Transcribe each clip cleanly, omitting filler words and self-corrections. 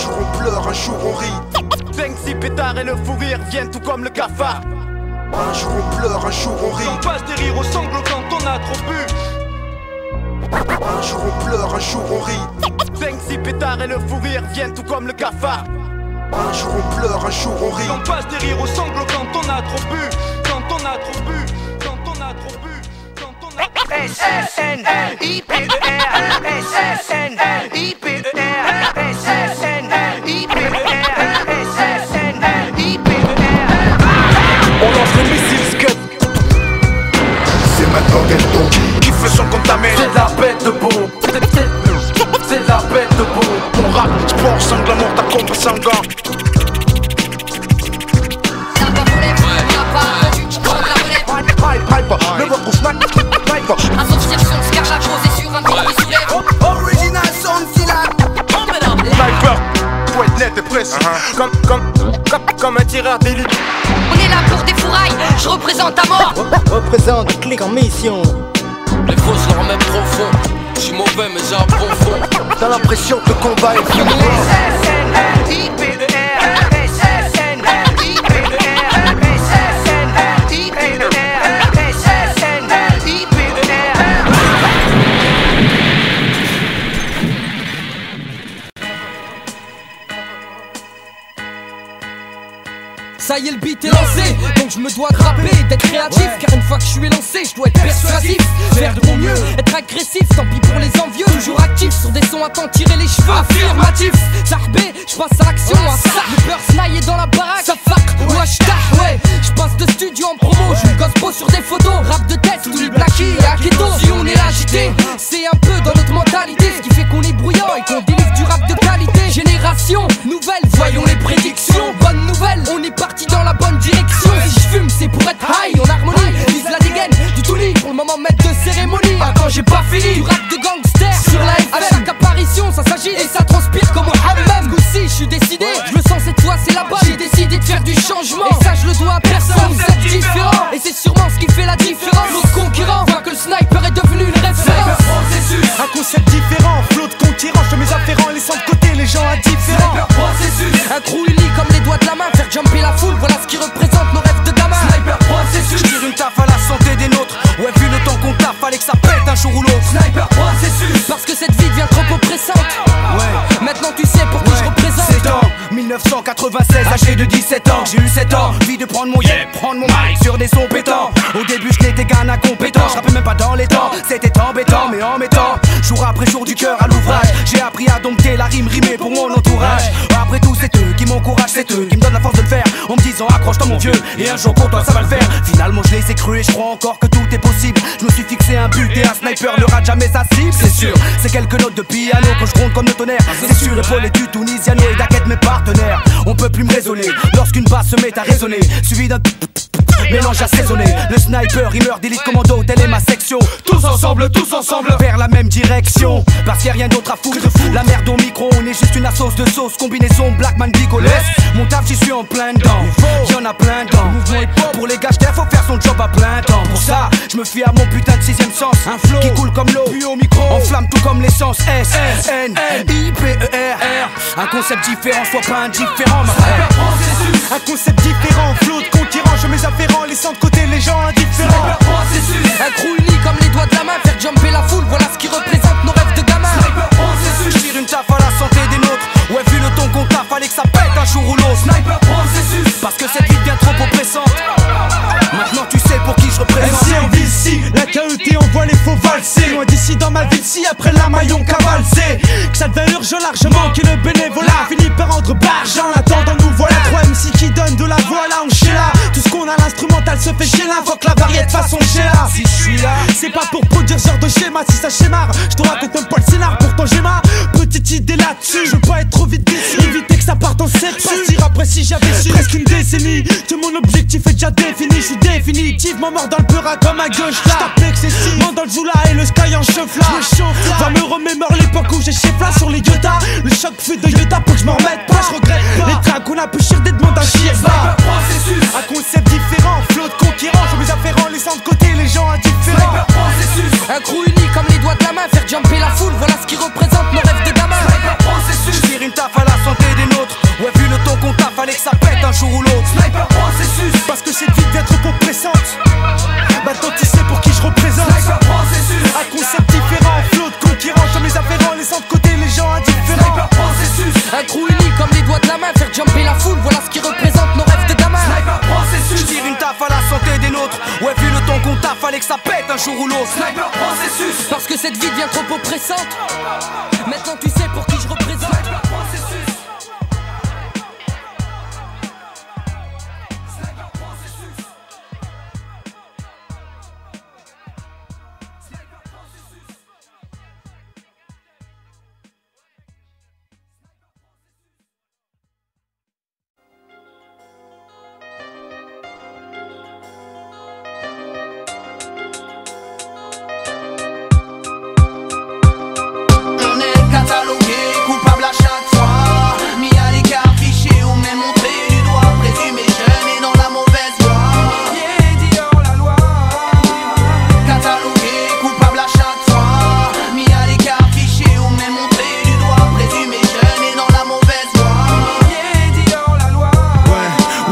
jour on pleure, un jour on rit. 5-6 pétards et le fou rire viennent tout comme le cafard. Un jour on pleure, un jour on rit. On passe des rires aux sanglots quand on a trop bu. Un jour on pleure, un jour on rit. 5-6 pétards et le fou rire viennent tout comme le cafard. Un jour on pleure, un jour on rit. On passe des rires aux sanglots quand on a trop bu. Quand on a trop bu. Quand on a trop bu. Quand on a trop bu. S-S-N-I-P-E-R S-S-N-I-P-E-R S-S-N-I-P-E-R S-S-N-I-P-E-R. On lance le missile scud. C'est maintenant qu'elle tombe. Kiffe le son qu'on t'amène. C'est de la bête de bombe. C'est de la bête de bombe. On rappe, sport, sang, l'amour, ta contre sanguin. Le votre sniper. Un sorcier sur le scar, la posé sur un tour qui soulève. Original sound syllab. Sniper, faut être net et précis. Comme un tireur d'élite. On est là pour des fourrailles, je représente à mort. Représente clic en mission. Les fausses je leur remets profond. J'suis mauvais mais j'ai un bon fond. T'as l'impression que le combat est fini. S-S-N-I-P-E-R S-S-N-I-P-E-R S-S-N-I-P-E-R S-S-N-I-P-E-R. Ça y est, le beat est lancé, donc je me dois de rapper, d'être créatif, car une fois que je suis lancé, je dois être persuasif, faire de mon mieux, être agressif, tant pis pour les envieux, toujours actif sur des sons à t'en tirer les cheveux, affirmatif, Sarbé, je passe à l'action, à ça, le beurre snaille est dans la baraque, ça fuck, ou hashtag, ouais, je passe de studio en promo, je me gosse sur des photos, rap de tête, tout le blacky et à keto, si on est agité, c'est un peu dans notre mentalité, ce qui fait qu'on est bruyant et qu'on délivre du rap de qualité, génération nouvelle, voyons les prédictions, bonne nouvelle, on est parti dans la bonne direction. Si je fume c'est pour être high en harmonie. Vise la dégaine du tout lit pour le moment maître de cérémonie. Attends j'ai pas fini. Du rap de gangster sur la FM. À chaque apparition ça s'agit et ça transpire comme au hammam. Goussi je suis décidé, je le sens cette fois c'est la bonne. J'ai décidé de faire du changement et ça je le dois à personne. Vous êtes différents et c'est sûrement ce qui fait la différence. L'autre concurrent voit que le sniper est devenu une référence. Un concept différent, flot de conquérant, je mets afférents, laissant de côté les gens indifférents. Un crew uni comme les doigts de la main, faire jumper la foule, voilà ce qui représente nos rêves de gamin. Sniper processus. Je tire une taf à la santé des nôtres. Ouais, vu le temps qu'on taffe, fallait que ça pète un jour ou l'autre. Sniper processus. Parce que cette vie devient trop oppressante. Ouais, maintenant tu sais pour qui je représente. C'est en 1996, âgé de 17 ans. J'ai eu 7 ans, envie de prendre mon prendre mon mic sur des sons pétants. Au début, je n'étais qu'un incompétent. Je rappelais même pas dans les temps, c'était embêtant. Mais en mettant jour après jour du cœur à l'ouvrage, j'ai appris à dompter la rime rimée pour mon entourage. Après tout, c'est eux qui m'encouragent, c'est eux qui me donnent la force de le faire. En me disant accroche-toi mon vieux, et un jour pour toi ça va le faire. Finalement je les ai crus et je crois encore que tout est possible. Je me suis fixé un but et un sniper ne rate jamais sa cible. C'est sûr, c'est quelques notes de piano que je gronde comme le tonnerre. C'est sûr, épaulé du Tunisiano et d'Aquette mes partenaires. On peut plus me raisonner lorsqu'une basse se met à résonner, suivi d'un mélange assaisonné. Le sniper, rimeur d'élite commando, telle est ma section. Tous ensemble, vers la même direction. Parce qu'il y a rien d'autre à foutre. La merde au micro, on est juste une sauce de sauce. Combinaison Blackman Bicolès. Mon taf, j'y suis en plein dedans. Y'en a plein dedans. Pour les gars, faut faire son job à plein temps. Pour ça, je me fie à mon putain de sixième sens. Un flow qui coule comme l'eau, puis au micro enflamme tout comme l'essence. S-S-N-I-P-E-R. Un concept différent, soit pas indifférent, ma frère. Un concept différent, flot de conquérant, je mets afférents, laissant de côté les gens indifférents. Un crew uni comme les doigts de la main, faire jumper la foule, voilà ce qui représente nos rêves de gamin. Je tire une taf à la santé des nôtres. Ouais, vu le ton qu'on taffe, fallait que ça pète un jour ou l'autre. Sniper processus. Parce que cette vie devient trop oppressante. Maintenant tu sais pour qui je représente. MC en ville si, la KET envoie les faux valser. Loin d'ici dans ma ville si, après la maillon cavale c'est que ça devient urgent largement, que le bénévolat finit par rendre barge. En attendant nous voilà 3 MC qui donnent de la voix là, on chez là. Tout ce qu'on a l'instrumental se fait chez là. Faut que la variété façon chez là. Si je suis là, c'est pas pour produire ce genre de schéma. Si ça schémare, je te raconte même pas le scénar. Pourtant j'ai ma petite idée là-dessus. Je veux pas être trop vite déçu, éviter que ça parte en septu. Partir après si j'avais su presque une décennie. Que mon objectif est déjà défini. Je suis définitivement mort dans le beurre comme à gauche là. J't'appelle excessif, dans le zoula et le sky en chauffe là. Va me remémore l'époque où j'ai chef là sur les Yoda. Le choc fait de Yoda pour que je m'en remette pas. Je regrette les tracks qu'on a pu chier des demandes à chier bah. Un concept différent, flot de conquérant, je mets afférents, laissant de côté les gens indifférents. Un crew uni comme les doigts de la main, faire jumper la foule, voilà ce qui représente nos rêves de gamin. Je tire une taf à la santé des un jour ou l'autre. Sniper processus. Parce que cette vie devient trop oppressante. Maintenant tu sais pour qui je représente. Sniper processus. Coupable à chaque fois, mis à l'écart, fiché ou même montré du doigt, présumé jeune et dans la mauvaise voie. Qui est hors la loi. Catalogué, coupable à chaque fois, mis à l'écart, fiché ou même montré du doigt, présumé jeune et dans la mauvaise voie. Qui est hors la loi.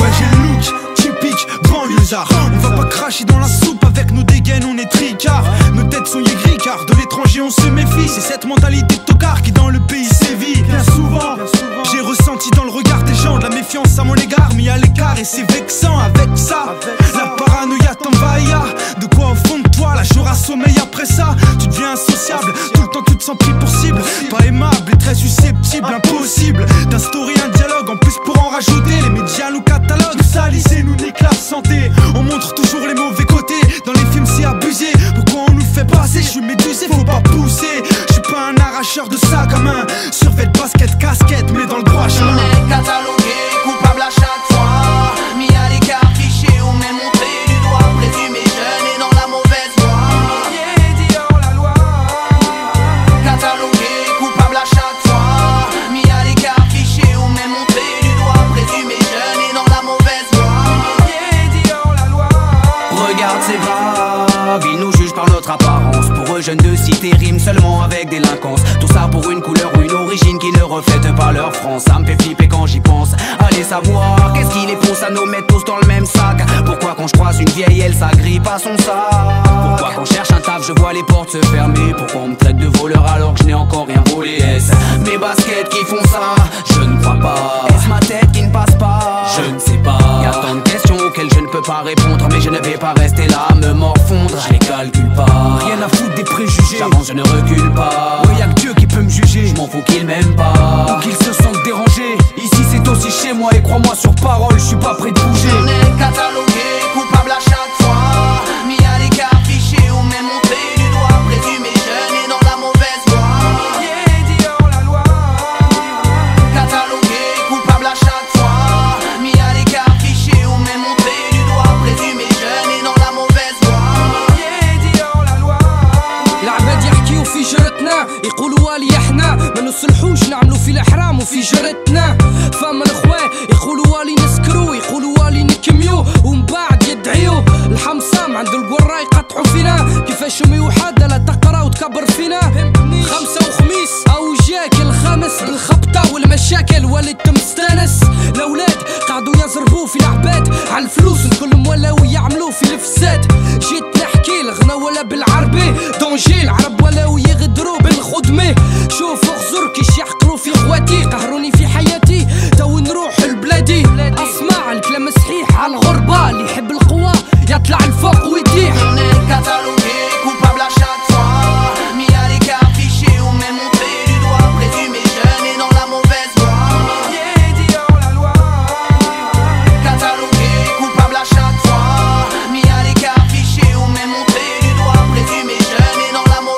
Ouais, j'ai le look typique banlieusard. On va pas cracher dans la soupe avec nos dégaines, on est tricard. Nos têtes sont aigries car de l'étranger on se méfie. C'est cette mentalité de tocard qui dans le pays sévit. Bien souvent, j'ai ressenti dans le regard des gens de la méfiance à mon égard, mis à l'écart et c'est vexant. Avec ça, la paranoïa t'envahit. De quoi au fond de toi, la jour à sommeil après ça. Tu deviens insociable, tout le temps tu te sens pris pour cible. Pas aimable et très susceptible, impossible d'instaurer un dialogue. En plus pour en rajouter, les médias nous cataloguent. Nous salissent et nous niquent la santé. On montre toujours les mauvais côtés. Dans les films c'est abusé. Pourquoi on nous fait passer? Je suis médusé, faut pas pousser. Je suis pas un arracheur de sac à main. Survêt basket, casquette, mais dans le droit chemin. On est catalogué, coupable à chaque fois, mis à l'écart, fiché ou même montré du doigt, présumé jeune et dans la mauvaise voie. Qui est hors la loi. Catalogué, coupable à chaque fois, mis à l'écart, fiché ou même montré du doigt, présumé jeune et dans la mauvaise voie. Qui est hors la loi. Regarde ces vagues, ils nous jugent par notre apparence. Pour eux jeunes de cité riment seulement avec délinquance. Tout ça pour une couleur ou une origine qui ne reflète pas leur France. Ça me fait flipper quand j'y pense. Allez savoir, qu'est-ce qui les pousse à nous mettre tous dans le même sac? Pourquoi quand je croise une vieille elle s'agrippe à son sac? Pourquoi quand je cherche un taf je vois les portes se fermer? Pourquoi on me traite de voleur alors que je n'ai encore rien volé? Est-ce mes baskets qui font ça? Je ne crois pas. Est-ce ma tête qui ne passe pas? Je ne sais pas. Y'a tant de questions auxquelles je ne peux pas répondre, mais je ne vais pas rester là à me morfondre. Je les calcule pas. Rien à foutre des préjugés. J'avance, je ne recule pas. Ouais, y'a que Dieu qui peut me juger. Je m'en fous qu'il m'aime pas ou qu'il se sente dérangé. Ici c'est aussi chez moi et crois-moi sur parole, je suis pas prêt de bouger. On est catalogué, coupable à chaque fois, mis à l'écart, fiché ou même montré du doigt, présumé jeune et dans la mauvaise voie. Qui est hors la loi. Catalogué, coupable à chaque fois, mis à l'écart, fiché ou même montré du doigt, présumé jeune et dans la mauvaise voie. Qui est hors la loi. العباد يحكيو في جرتنا يقولوا والي احنا ما نصلحوش نعملوا في الحرام وفي جرتنا. فما الاخوان يقولوا والي نسكرو يقولوا والي نكميو ومن بعد يدعيو الحمصام عند القرا يقطعوا فينا. كيفاش امي وحده لا تقرا وتكبر فينا؟ خمسة وخميس او جاك الخامس بالخبطه والمشاكل وليت مستانس. الاولاد قعدوا يزربوا في العباد على الفلوس الكل ولاو يعملوا في الفساد. جيت نحكي الغنى ولا بالعربي دونجي العرب ولاو يغدروا بالخدمه. شوفوا غزر كيش يحقروا في خواتي قهروني في حياتي تو نروح لبلادي. اسمع الكلام صحيح على الغربه اللي يحب القوه يطلع الفوق ويطيح. On est catalogué, coupable à chaque fois, mis à l'écart, fiché ou même montré du doigt, présumé jeune et dans la mauvaise voie. Qui est hors la loi. Catalogué, coupable à chaque fois, mis à l'écart, fiché ou même montré du doigt, présumé jeune et dans la mauvaise voie.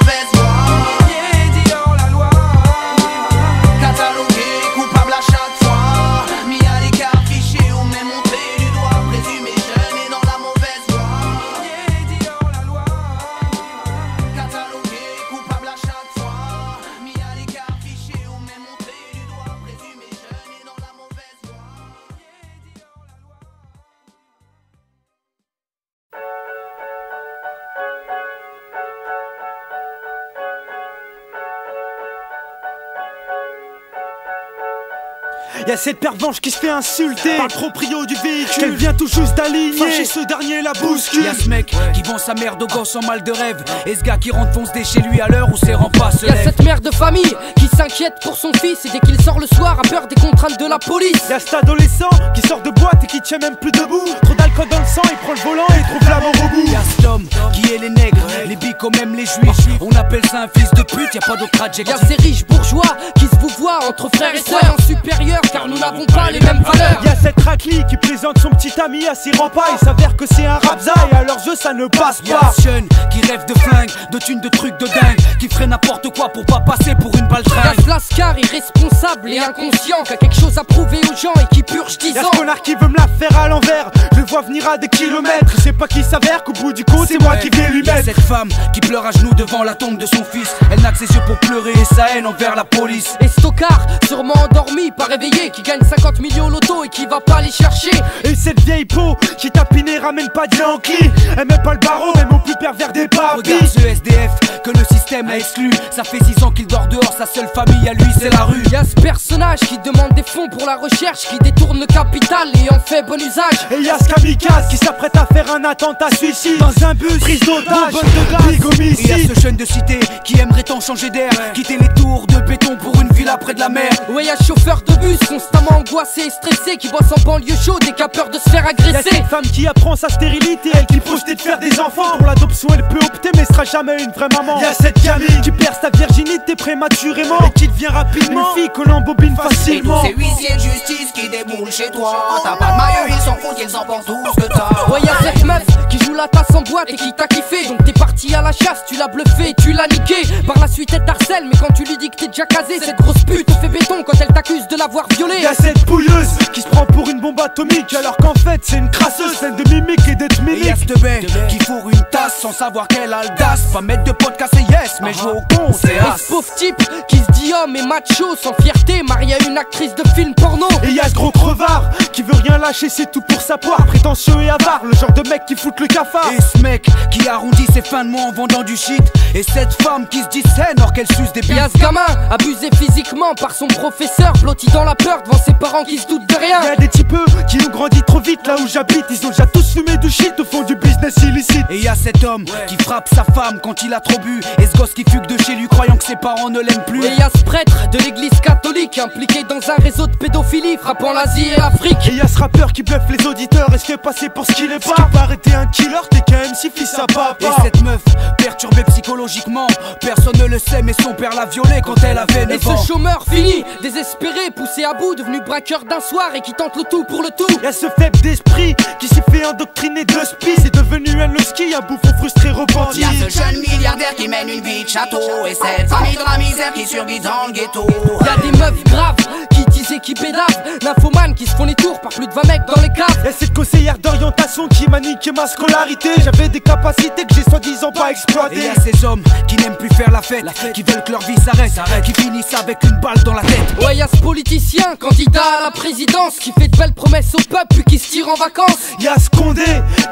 Y'a cette pervenche qui se fait insulter par le proprio du véhicule qu'elle vient tout juste d'aligner. Fâché, ce dernier la bouscule. Y'a ce mec qui vend sa mère de gosse en mal de rêve. Et ce gars qui rentre fonce chez lui à l'heure où ses remparts se lèvent. Y'a cette mère de famille qui s'inquiète pour son fils et dès qu'il sort le soir a peur des contraintes de la police. Y'a cet adolescent qui sort de boîte et qui tient même plus debout. Trop d'alcool dans le sang, il prend le volant et trouve la mort au bout. Y'a cet homme qui est les nègres, les bicos même les juifs. On appelle ça un fils de pute, y'a pas d'autre adjectif. Y'a ces riches bourgeois qui se vouvoient entre frères et sœurs supérieurs car nous n'avons pas les mêmes valeurs. Y'a cette raclie qui présente son petit ami à ses remparts. Il s'avère que c'est un rapza et à leur jeu ça ne passe Y'a pas. ce jeune qui rêve de flingue, de thunes, de trucs de dingue, qui ferait n'importe quoi pour pas passer pour une Y'a baltringue. ce lascar irresponsable et inconscient qui a quelque chose à prouver aux gens et qui purge 10 Y'a ans. ce connard qui veut me la faire à l'envers. Je le vois venir à des kilomètres. Il sait pas qu'il s'avère qu'au bout du compte c'est moi qui vais lui Y'a mettre. cette femme qui pleure à genoux devant la tombe de son fils. Elle n'a que ses yeux pour pleurer et sa haine envers la police. Et Stockard, sûrement endormi, pas réveillé, qui gagne 50 millions au loto et qui va pas les chercher. Et cette vieille peau qui tapine et ramène pas de Yankee. Elle met pas le barreau même au plus pervers des papis. Regarde ce SDF que le système a exclu. Ça fait 6 ans qu'il dort dehors, sa seule famille à lui c'est la rue. Y'a ce personnage qui demande des fonds pour la recherche, qui détourne le capital et en fait bon usage. Et y'a ce kamikaze qui s'apprête à faire un attentat suicide dans un bus, prise d'otage, bonne de gaz, big homicide. Et y'a ce jeune de cité qui aimerait tant changer d'air, quitter les tours de béton pour une villa près de la mer. Ouais, y'a ce chauffeur de bus constamment angoissé et stressé qui bosse en banlieue chaude et qui a peur de se faire Y'a agresser. cette femme qui apprend sa stérilité, elle qui projetait de faire des enfants. Pour l'adoption elle peut opter mais sera jamais une vraie maman. Y'a cette gamine qui perd sa virginité prématurément et qui devient rapidement une fille qu'on embobine facilement. Ces huissiers de justice qui déboulent chez toi. T'as pas de maillot, ils s'en foutent, ils emportent tout ce que t'as. Ouais, y'a cette meuf qui joue la tasse en boîte et qui t'a kiffé. Donc t'es parti à la chasse, tu l'as bluffé, tu l'as niqué. Par la suite elle t'harcèle, mais quand tu lui dis que t'es déjà casé, cette grosse pute te fait béton quand elle t'accuse de l'avoir violé. Y'a cette pouilleuse qui se prend pour une bombe atomique alors qu'en fait c'est une crasseuse, celle de mimique et d'être Et y'a mimique. ce bête qui fourre une tasse sans savoir qu'elle a l'audace. Pas mettre de podcast et yes, mais jouer au con c'est Et as. ce pauvre type qui se dit homme et macho sans fierté, marié à une actrice de film porno. Et y'a ce gros crevard qui veut rien lâcher, c'est tout pour sa poire. Prétentieux et avare, le genre de mec qui fout le cafard. Et ce mec qui arrondit ses fins de mois en vendant du shit. Et cette femme qui se dit saine alors qu'elle suce des Et y'a bites. ce gamin abusé physiquement par son professeur, blotti dans la peur devant ses parents qui se doutent de rien. Y'a des typeux qui ont grandi trop vite là où j'habite. Ils ont déjà tous fumé du shit au fond du business illicite. Et y'a cet homme qui frappe sa femme quand il a trop bu. Et ce gosse qui fugue de chez lui croyant que ses parents ne l'aiment plus. Et y'a ce prêtre de l'église catholique impliqué dans un réseau de pédophilie frappant l'Asie et l'Afrique. Et y'a ce rappeur qui bluffe les auditeurs et se fait passer pour ce qu'il est pas. Pas arrêter un killer, t'es qu'un MC fils à papa. Et cette meuf perturbée psychologiquement, personne ne le sait mais son père l'a violée quand elle avait Et 9 ans. ce chômeur fini, désespéré, poussé à bout, devenu braqueur d'un soir et qui tente le tout pour le tout. Y'a ce faible d'esprit qui s'est fait endoctriner de spi. C'est devenu un ski, un bouffon frustré repenti. Y'a ce jeune milliardaire qui mène une vie de château. Et cette famille dans la misère qui survit dans le ghetto. Y'a des meufs graves qui disaient qu'ils pédavent, nymphomanes qui se font les tours par plus de 20 mecs dans les caves. Y'a cette conseillère d'orientation qui m'a niqué ma scolarité. J'avais des capacités que j'ai soi-disant pas Et exploitées. y'a ces hommes qui n'aiment plus faire la fête, qui veulent que leur vie s'arrête, qui finissent avec une balle dans la tête. Ouais, y'a ce politicien, candidat à la présidence, qui fait de belles promesses au peuple puis qui se tire en vacances. Y'a ce Condé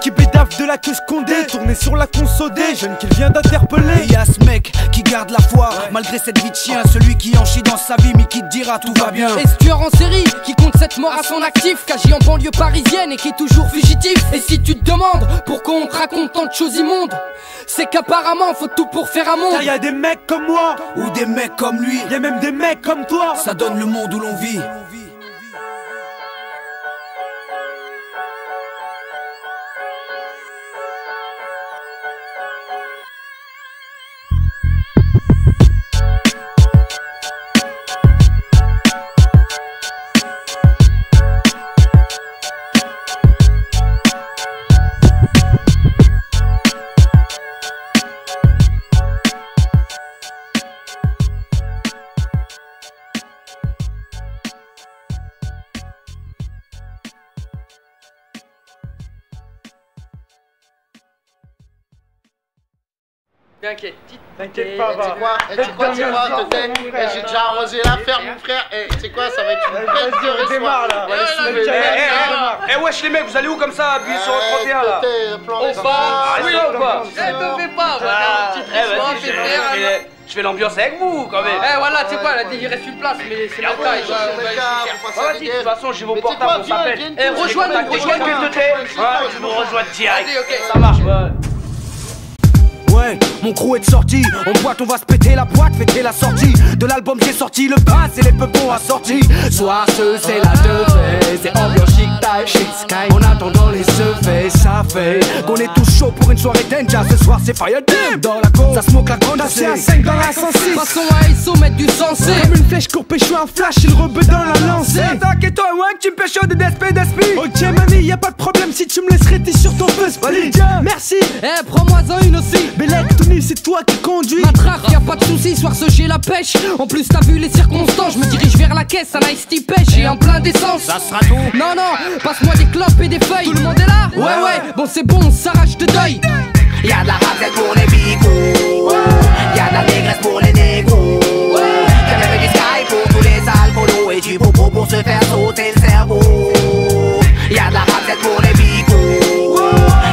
qui bédave de la queue Condé, tourné sur la consodée, jeune qu'il vient Et d'interpeller. y'a ce mec qui garde la foi malgré cette vie de chien, celui qui en chie dans sa vie mais qui te dira tout va bien. Et ce tueur en série qui compte 7 morts à son actif, qui agit en banlieue parisienne et qui est toujours fugitif. Et si tu te demandes pourquoi on te raconte tant de choses immondes, c'est qu'apparemment faut tout pour faire un monde. Car y'a des mecs comme moi, Ou des mecs comme lui, y'a même des mecs comme toi. ça donne le monde où l'on vit. T'inquiète, t'inquiète pas, va. Tu sais quoi, j'ai déjà arrosé la ferme, mon frère. Et tu sais quoi, ça va être une fête de démarre là. Eh wesh les mecs, vous allez où comme ça, appuyez sur le 31 là? On part, oui ou pas? Eh, te fais pas, on va faire une petite histoire, je fais l'ambiance avec vous quand même. Eh voilà, tu sais quoi, il reste une place, mais c'est le cas, il va vas-y, de toute façon, j'ai vos portables, on s'appelle. Eh, rejoins-nous, je vous rejoins direct. Vas-y, ok, Ça marche, ouais, mon crew est sorti, on boite, on va se péter la boîte, fêter la sortie de l'album j'ai sorti, le pain c'est les peupons assortis. Soir ce c'est la teufée, c'est ambiance chic sky. En attendant les seufs, ça fait qu'on est tous chauds pour une soirée danger. Ce soir c'est fire team dans la cour, ça smoke la grande. C'est un 5 dans la 106. Passons à ISO, mettre du sensé. Comme une flèche court pécho un flash, il rebeu dans la lancée. T'inquiète-toi, ouais, tu me pécho de d'esprit. Ok mani, y'a pas de problème si tu me laisserais t'es sur ton feu split. Merci. Eh, prends-moi-en une aussi. Bellec, Tony, c'est toi qui conduis. Matraque, y'a pas de soucis, soir ce j'ai la pêche. En plus t'as vu les circonstances, je me dirige vers la caisse, un ice tea pêche et en plein d'essence. Ça sera tout. Non, passe-moi des clopes et des feuilles. Tout le monde est là? Ouais, bon c'est bon, on s'arrache de deuil. Y'a de la raclette pour les bigos, y'a de la négresse pour les négros, y'a même du sky pour tous les alcolos et du bobo pour se faire sauter le cerveau. Y'a de la raclette pour les bigos,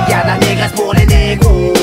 y'a de la négresse pour les négros,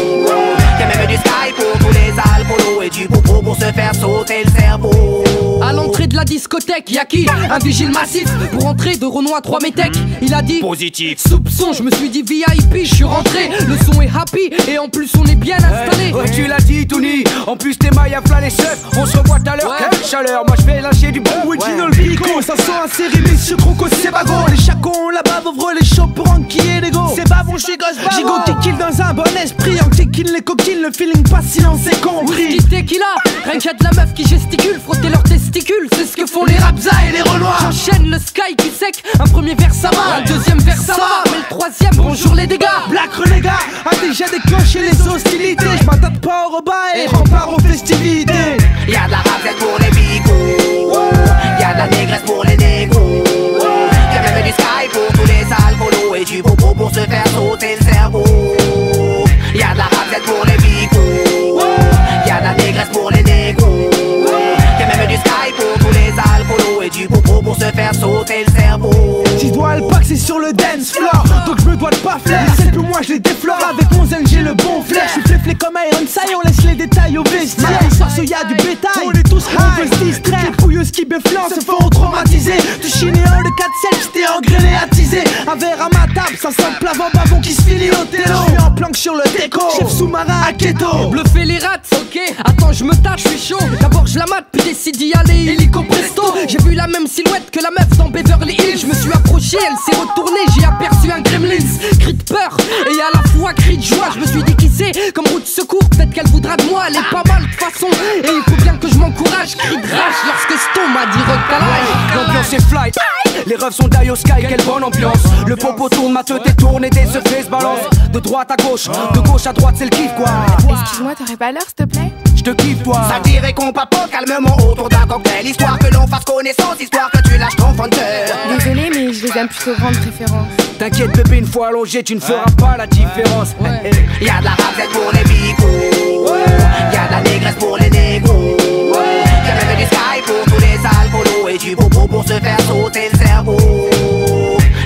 y'a même du sky pour tous les alcolos et du bobo pour se faire sauter le cerveau. À l'entrée de la discothèque, y'a qui? Un vigile massif pour entrer de Renoir 3 métèques. Il a dit positif. Soupçon, je me suis dit VIP, je suis rentré. Le son est happy et en plus on est bien installé. Ouais, tu l'as dit, Tony. En plus tes mailles à plat les chefs. On se revoit tout à l'heure, quelle chaleur. Moi je vais lâcher du bon original bico. Ça sent un série, monsieur Croco, c'est bagon. Les chacons là-bas, ouvre les chauds pour enquiller les go. C'est babon, je suis gosse babon. Gigot qui kill dans un bon esprit. En kill les coquines, le feeling pas silence, c'est compris. Whisky tequila, rien qu'il y a de la meuf qui gesticule, frotter leurs testicules, c'est ce que font les rapza et les renoirs. J'enchaîne le sky qui sec, un premier verre ça va, un deuxième verre ça va, mais le troisième bonjour les dégâts. Black renégat a déjà déclenché les hostilités. Je m'attends pas au repas et prends part aux festivités. Y'a de la raclette pour les bigos, y'a de la négresse pour les négros, y'a même du sky pour tous les alcoolos et du bobo pour se faire sauter le cerveau. Y'a de la raclette pour les bigos, y'a de la négresse pour les négros, y'a même du sky pour tous les alcoolos et du bobo pour se faire sauter le cerveau. Si je dois le pack c'est sur le dance floor, donc je me dois de pas faire. C'est que moi je les déflore, avec mon zen j'ai le bon flair. Je suis fléflé comme Ironside, on laisse les détails au vestiaire. Soir ce y'a du bétail, on est tous on veut se distraire. Les pouilleuses qui béflanent se font traumatiser. Du chinéen de 4-7, j'étais engrainé attisé. Un verre à ma table, ça sent le plavant bavon qui se finit au télo. Je suis en planque sur le déco, chef sous-marin à keto. Bluffer les rats, ok, attends je me tâche, je suis chaud. D'abord je la mate, puis décide d'y aller hélico presto. J'ai vu la même silhouette que la meuf dans Beverly Hills. Je me suis approché, elle s'est retournée, j'ai aperçu un gremlins. Cri de peur et à la fois cri de joie. Je me suis dit qui c'est, comme roue de secours, peut-être qu'elle voudra de moi. Elle est pas mal de façon et il faut bien que je m'encourage. Cri de rage lorsque Stone m'a dit recalage. L'ambiance est fly, les refs sont d'ailleurs sky, quelle bonne ambiance. Le popo tourne, ma tête tourne et des secrets se balancent. De droite à gauche à droite c'est le kiff quoi. Excuse-moi, t'aurais pas l'heure s'il te plaît? Je te kiffe toi. Ça dirait qu'on papote calmement autour d'un cocktail, histoire que l'on fasse connaissance, histoire que tu lâches ton fond de cœur. Désolée mais je les aime plutôt grande préférence. T'inquiète bébé, une fois allongé tu ne feras pas la différence. Y'a de la raclette pour les bigos, y'a de la négresse pour les négros, y'a même du sky pour tous les alcoolos et du bobo pour se faire sauter le cerveau.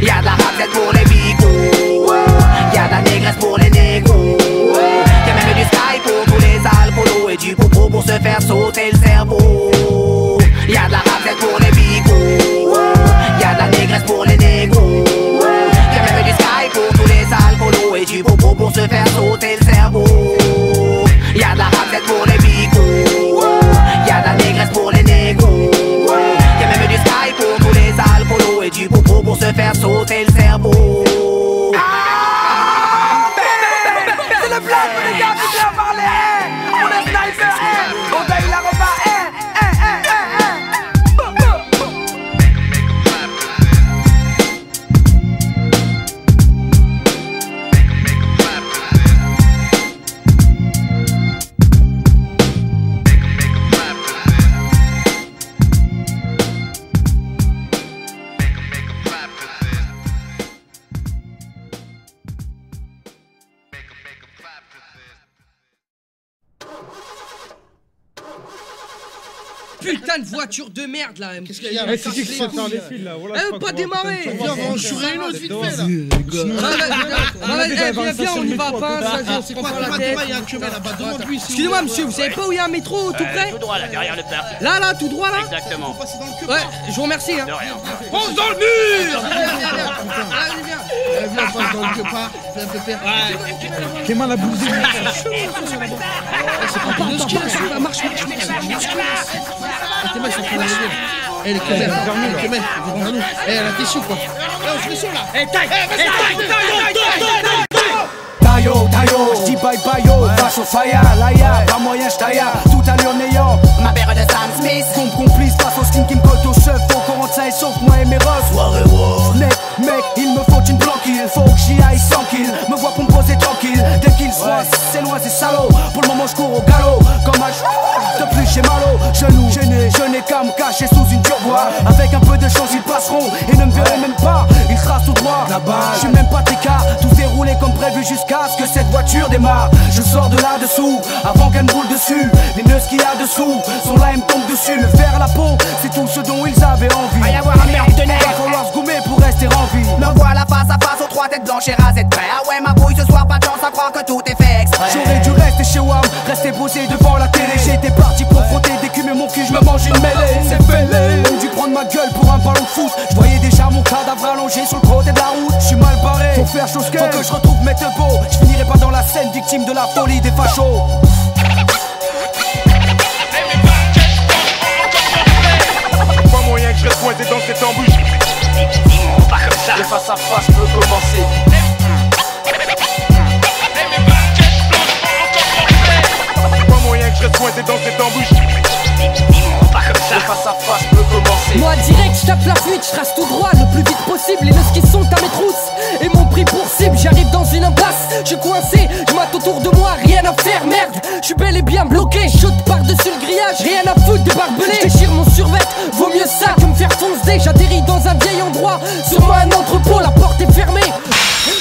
Y'a de la raclette pour les bigos, y'a de la négresse pour les négros, y'a même du sky pour tous les alcoolos et du bobo pour se faire sauter le cerveau. Y'a de la raclette pour les bigos, y'a de la négresse pour les négros, y'a même du sky pour tous les alcoolos et du bobo pour se faire sauter le cerveau. Y'a de la raclette pour les bigos, y'a de la négresse pour les négros, y'a même du sky pour tous les alcoolos et du bobo pour se faire sauter le cerveau. C'est le blague, les gars, qui vient parler. On est sniper, on veille la repas. putain de voiture de merde là. Qu'est-ce qu'il y a? Eh, c'est qui qui sort des fils là? Voilà, Elle veut pas démarrer. Viens, on va en chourer une autre vite fait là. Viens, on y va pas, on s'est pas la tête. Il y a un chemin là-bas, demande-lui. Excusez-moi monsieur, vous savez pas où il y a un métro tout près? Tout droit là, derrière le parc. Là, tout droit là? Exactement. Ouais, je vous remercie hein. De rien. Fonce dans le mur! Viens, on passe dans le quepas. Fais un peu peur. Kéma la bouse. Marche. Tes mains sont en train d'arriver. Eh, les quemelles, ils vont vers nous. Eh, elle a tes choux quoi. Eh, on se met chaud là. Eh, taille. Tayo, j'dis bye bye yo, face au faya, laïa, pas moyen j'tailla, tout à l'heure néant. Ma paire de Sam Smith. Complice face au skin qui me colle au chef, faut qu'on rentre ça et sauf moi et mes roses. Soirée wow. Mec, il me faut une planquille, faut que j'y aille sans qu'il me voit pour me poser tranquille. Dès qu'il soit, c'est loin, c'est salaud. Pour le moment j'cours au galop, comme un de plus chez Malo. Genou, je n'ai qu'à me cacher sous une turboire. Avec un peu de chance ils passeront et ne me verront même pas. Ils tracent tout droit, je suis même pas tricard. Tout déroulé comme prévu jusqu'à ce que cette voiture démarre. Je sors de là-dessous, avant qu'elle me roule dessus. Les nœuds qu'il y a dessous sont là et me tombent dessus. Me faire la peau, c'est tout ce dont ils avaient envie. Va y avoir un merde de neige. Va falloir se gommer pour rester en vie. Me voilà face à face aux trois têtes blanches et rasées de près. Ah ouais ma bouille ce soir pas de chance à croire que tout est fait exprès. J'aurais dû rester chez WAM, rester posé devant la télé. J'étais parti pour frotter d'écume et mon cul, je me mange une mêlée. C'est fêlé, j'ai dû prendre ma gueule pour un ballon de foot. Je voyais déjà mon cadavre allongé sur le côté de la route. Je suis mal barré, faut faire chose qu'elle. Faut que je retrouve mes tebeaux. Je finirai pas dans la scène victime de la folie des fachos. Pas moyen que je reste pointé dans cette embouche. Pas comme ça. Le face à face peut commencer. Pas moyen que je reste pointé dans cette embouche. Pas comme ça. Le face à face peut commencer. Moi direct, je tape la fuite, je trace tout droit le plus vite possible. Les nœuds qui sont à mes trousses et mon prix pour cible. J'arrive dans une impasse, je suis coincé, je mate autour de moi, rien à faire, merde. Je suis bel et bien bloqué, je saute par-dessus le grillage, rien à foutre de barbelé. Je déchire mon survêt, vaut mieux ça que me faire foncer. J'atterris dans un vieil endroit, sur moi un entrepôt, la porte est fermée.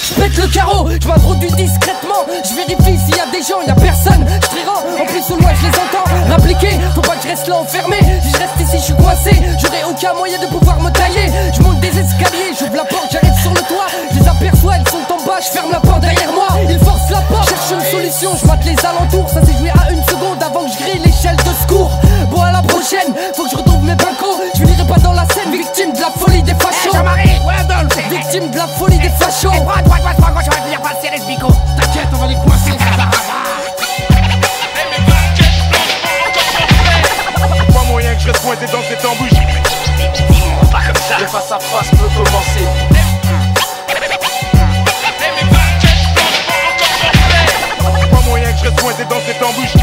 Je pète le carreau, je m'introduis discrètement. Je vérifie s'il y a des gens, il y a personne. Je trérends, en plus au loin je les entends rappliquer, faut pas que je reste là enfermé. Si je reste ici je suis coincé, j'aurai aucun moyen de pouvoir me tailler. Je monte des escaliers, j'ouvre la porte, j'arrive sur le toit. Je les aperçois, elles sont en bas, je ferme la porte derrière moi. Ils forcent la porte, cherche une solution, je mate les alentours. Ça s'est joué à une seconde avant que je grille l'échelle de secours. Bon à la prochaine, faut que je retrouve mes bincos. Je finirai pas dans la scène, victime de la folie des fachos. Victime de la folie des fachos. Droite, je vais venir passer les bicots. T'inquiète, on va les coincer. Pas moyen que je reste pointé dans cette embouche. Pas comme ça. Le face à face peut commencer. Pas moyen que je reste pointé dans cette embouche.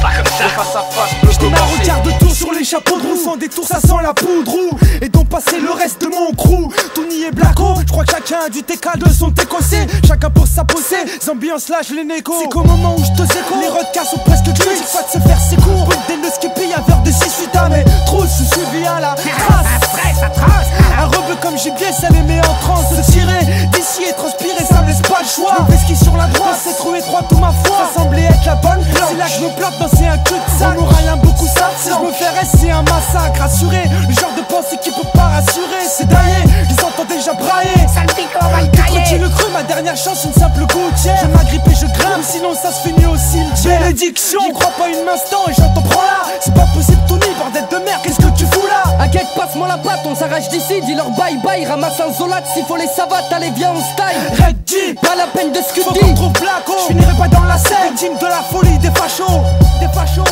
Pas comme ça. Le face à face peut J'démarre au commencer. quart de tour sur les chapeaux de roue. Sans détour ça sent la poudre roux. Et donc passer le reste de mon crew. Tout n'y est blacko. J'crois que chacun a du TK de son écossais. Chacun pour sa posée. Ambiance là je les négo. C'est qu'au moment où je te séco, les recasts sont presque cuits. Pas de se faire ses cours. Dès le skippy à vers de 6-8 à mes trousses. Je suis suivi à la trace. Un rebeu comme gibier, ça les met en transe. Se tirer d'ici et transpirer, ça me laisse pas le choix. Le ski sur la droite, c'est trop étroit tout ma foi. Ça semblait être la bonne place. C'est là que je me plante dans c'est un cul de sac. On nous rien beaucoup ça. Si je me fais rester, c'est un massacre. Assuré, le genre de pensée qui peut pas rassurer. C'est daillé, je les entends déjà brailler. Sale pico, on va le tailler. Quand tu le creux, ma dernière chance, une simple gouttière. Je m'agrippe et je grimpe, sinon ça se finit au cimetière. Bénédiction, j'y crois pas une instant et j'entends prends là. C'est pas possible, Tony, bordel de merde, qu'est-ce que tu fous là? Inquiète, passe-moi la patte, on s'arrache d'ici. Dis-leur bye bye, ramasse un zolat. S'il faut les savates, allez viens on style. Red Jeep, pas la peine de ce que faut tu qu'on dis. trouve Blacko. Je finirai pas dans la scène, victime de la folie des fachos. Des fachos,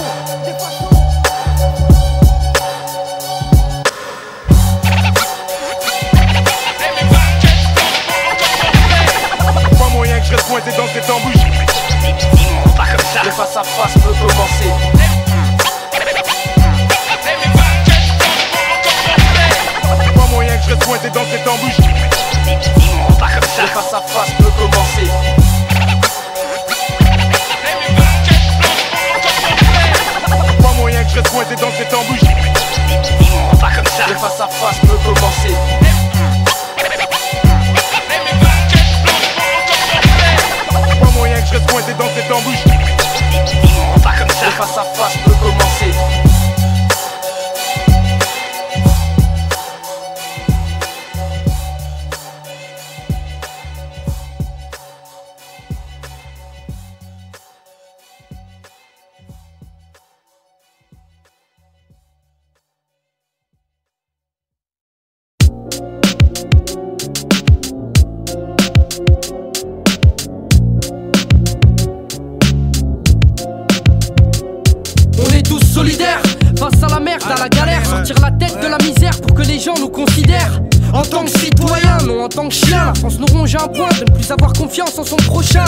des fachos. Pas moyen que je reste pointé dans cette embouche. Pas comme ça. Le face à face peut commencer. Pas moyen que je reste pointé dans cette embouche. Pas comme ça. Le face à face peut commencer. Pas moyen que je reste pointé dans cette embouche. Pas comme ça. Le face à face peut commencer. Pas moyen que je reste pointé dans cette embouche. Pas comme ça. Le face à face peut commencer. solidaires. Face à la merde, à la galère, sortir la tête de la misère pour que les gens nous considèrent en tant que citoyen, non en tant que chien. La France nous ronge à un point de ne plus avoir confiance en son prochain.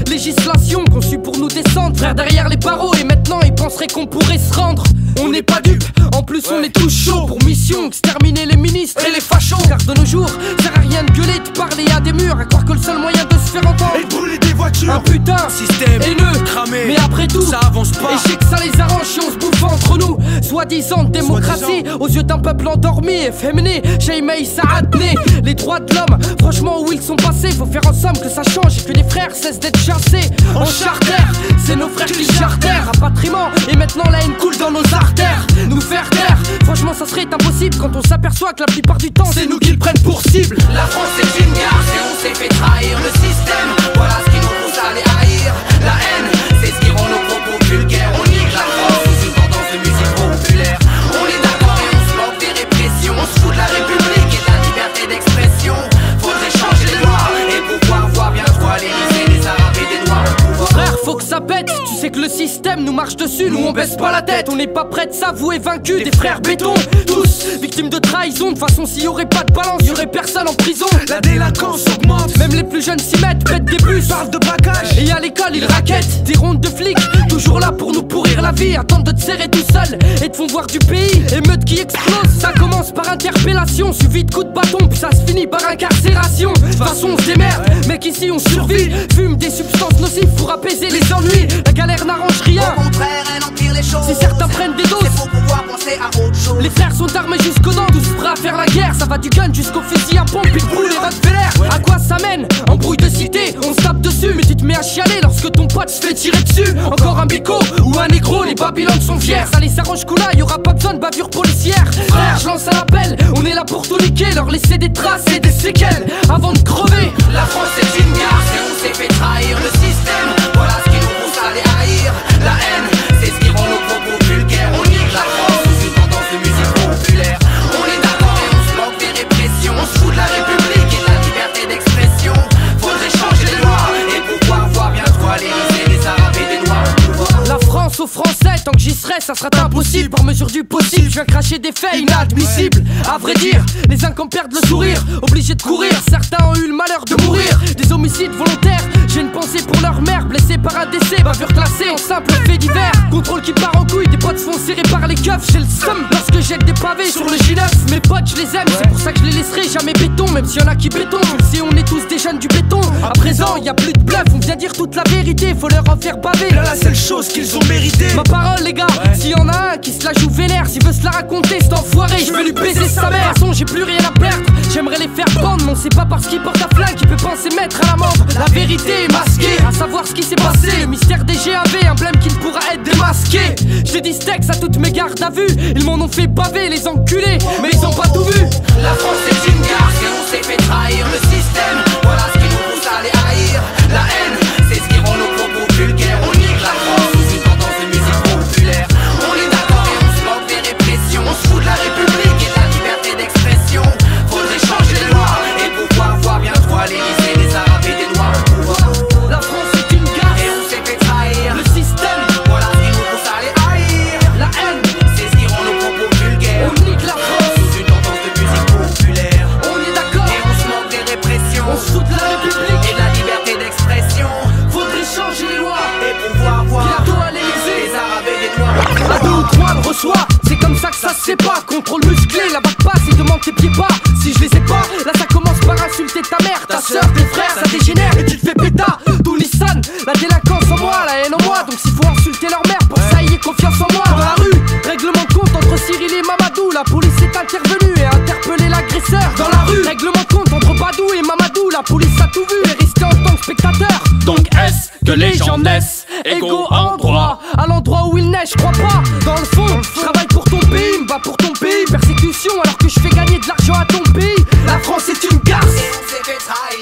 Législation conçue pour nous descendre, frère derrière les barreaux. Et maintenant ils penseraient qu'on pourrait se rendre. On n'est pas dupes, en plus on est tous chauds. Pour mission, exterminer les ministres et les fachos. Car de nos jours, sert à rien de gueuler, de parler à des murs. À croire que le seul moyen de se faire entendre Et de brûler des voitures. un putain Système haineux, cramé. mais après tout, ça avance pas. Et je sais que ça les arrange si on se bouffe entre nous. Soi-disant démocratie, aux yeux d'un peuple endormi, efféminé, Jaimei Saadné. Les droits de l'homme, franchement où ils sont passés. Faut faire en somme que ça change et que les frères cessent d'être chassés en charter. C'est nos frères qui chartèrent, rapatriement. Et maintenant la haine coule dans nos artères. Nous faire taire, franchement ça serait impossible quand on s'aperçoit que la plupart du temps c'est nous qui le prennent pour cible. La France c'est une garce et on s'est fait trahir le système. Voilà ce qui nous pousse à les haïr. La haine, c'est ce qui rend nos propos vulgaires. On nique la France sous une tendance de musique populaire. On est d'accord et on se moque des répressions. On se fout de la République et de la liberté d'expression. Faudrait changer les lois et pouvoir voir bientôt à l'Élysée des Arabes et des Noirs au pouvoir. Frère, faut que ça pète, tu sais que le système nous marche dessus. Nous on baisse pas la tête, on n'est pas prêt de s'avouer vaincu. Des frères béton, tous victimes de trahison. De façon s'il y aurait pas de balance, y aurait personne en prison. La délinquance augmente, même les plus jeunes s'y mettent, pètent des bus, parle de braquage. et à l'école ils raquettent. Des rondes de flics, toujours là pour nous pourrir la vie. Attendent de te serrer tout seul et te font voir du pays. Émeute qui explose, ça commence par interpellation, suivi de coups de bâton, puis ça se finit par incarcération. De toute façon on se démerde, mec ici on survit. Fume des substances nocives pour apaiser les ennuis. La galère n'arrange rien, Au contraire, elle empire les choses. si certains prennent des doses. C'est pour pouvoir penser à autre chose. Les frères sont armés jusqu'aux dents, tous prêts à faire la guerre. Ça va du gun jusqu'au fusil à pompe, ils brûlent les Rottweiler. À quoi ça mène? Embrouille de cité, on se tape dessus. Mais tu te mets à chialer lorsque ton pote se fait tirer dessus. Encore un bico ou un négro, les Babylone sont fiers. Ça les arrange coula, y'aura pas besoin de bavure policière. Frère, je lance un appel, on est là pour tout niquer. Leur laisser des traces et des séquelles avant de crever. La France c'est une garce et on s'est fait trahir le système. Voilà ce qui nous pousse à les haïr. La haine, c'est ce qui rend nos propos vulgaires. On nique la France sous une tendance de musique populaire. On est d'accord et on se moque des répressions. On se fout de la République et de la liberté d'expression. Faudrait changer les lois et pouvoir voir bientôt à l'Élysée des Arabes et des Noirs au pouvoir. La France aux Français, tant que j'y serai, ça sera impossible. Par mesure du possible, je viens cracher des faits inadmissibles. À vrai dire, les uns qu'on perdent le sourire, obligés de courir. Certains ont eu le malheur de mourir. Des homicides volontaires, j'ai une pensée pour leur mère. Blessée par un décès, bavure classée en simple fait divers. Contrôle qui part en couille, des potes se font serrer par les keufs. J'ai le seum lorsque jette des pavés sur le J9. Mes potes, je les aime, c'est pour ça que je les laisserai jamais béton. Même s'il y en a qui béton, tu le sais, on est tous des jeunes du béton. À présent, y a plus de bluff, on vient dire toute la vérité. Faut leur en faire baver. Là, la seule chose qu'ils ont mérité. Ma parole les gars, s'il y en a un qui se la joue vénère, s'il veut se la raconter cet enfoiré, je vais lui baiser sa mère. De toute façon j'ai plus rien à perdre, j'aimerais les faire pendre. Mais on sait pas parce qu'il porte un flingue qu'il peut penser mettre à l'amende. La vérité est masquée, à savoir ce qui s'est passé. Le mystère des GAV, emblème qui ne pourra être démasqué. J'ai dit steaks à toutes mes gardes à vue. Ils m'en ont fait baver les enculés, mais ils ont pas tout vu. La France c'est une garce et on s'est fait trahir le système. Voilà ce qui nous pousse à les haïr. La haine, c'est ce qui rend nos propos vulgaires. On nique la France sous une tendance de musique populaire. On est d'accord et on se moque des répressions. On se fout de la République et de la liberté d'expression. Faudrait changer les lois et pouvoir voir bientôt à l'Élysée des Arabes et des Noirs au pouvoir. La France est une garce et on s'est fait trahir le système. Voilà ce qui nous pousse à les haïr. La haine, c'est ce qui rend nos propos vulgaires. on nique la France sous une tendance de musique populaire. On est d'accord et on se moque des répressions. On se fout de la République et de la liberté d'expression. Faudrait changer les lois et pouvoir voir bientôt à l'Élysée les Arabes et des Noirs. À deux ou trois le reçoit, c'est comme ça que ça se sait pas. Contrôle musclé, la bague passe et demande tes pieds pas. Si je les ai pas, là ça commence par insulter ta mère, ta soeur, tes frères, ça dégénère et tu te fais péta. Tout Nissan, la délinquance en moi, la haine en moi. Donc s'il faut insulter leur mère, pour ça y ait confiance en moi. Dans la rue, règlement de compte entre Cyril et Mamadou. La police est intervenue et a interpellé l'agresseur. Dans la rue, règlement de compte entre Badou et Mamadou. La police a tout vu et resté en tant que spectateur. Donc est-ce que les gens naissent égaux en droit? À l'endroit où il neige, je crois pas. Dans le fond, je travaille pour ton pays, me bats pour ton pays. Persécution alors que je fais gagner de l'argent à ton pays. La France est une garce.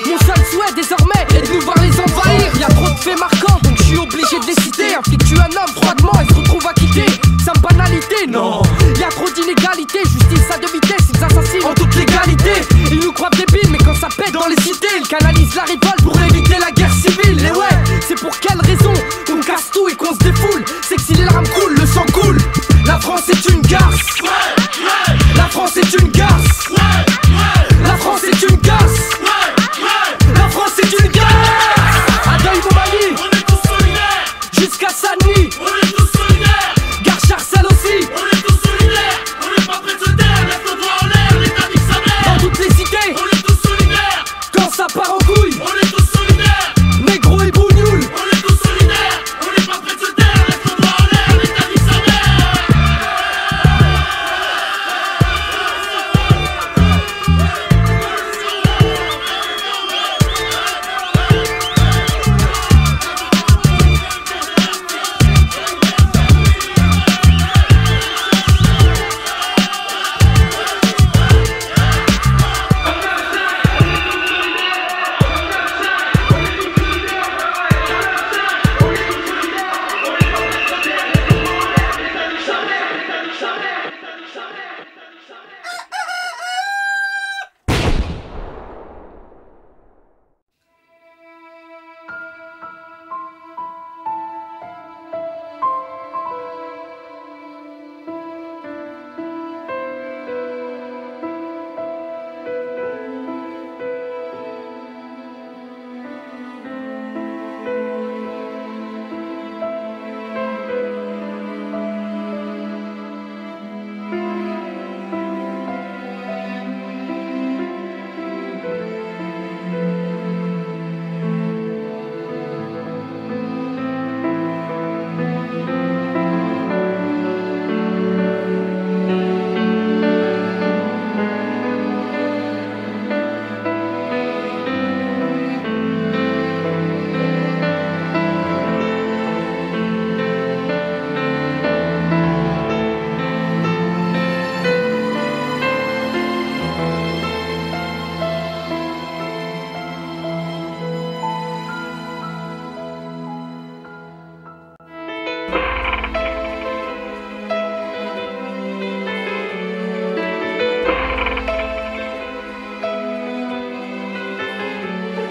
Mon seul souhait désormais est de nous voir les envahir. Y'a trop de faits marquants donc je suis obligé de les citer. Inflique-tu un homme froidement et se retrouve acquitté. C'est une banalité, non. Y'a trop d'inégalités, justice à deux vitesses, ils assassinent en toute légalité. Ils nous croient débiles mais quand ça pète dans les cités, ils canalisent la révolte pour éviter la guerre civile. Et ouais, c'est pour quelle raison qu'on casse tout et qu'on se défoule? C'est que si les larmes coulent, le sang coule.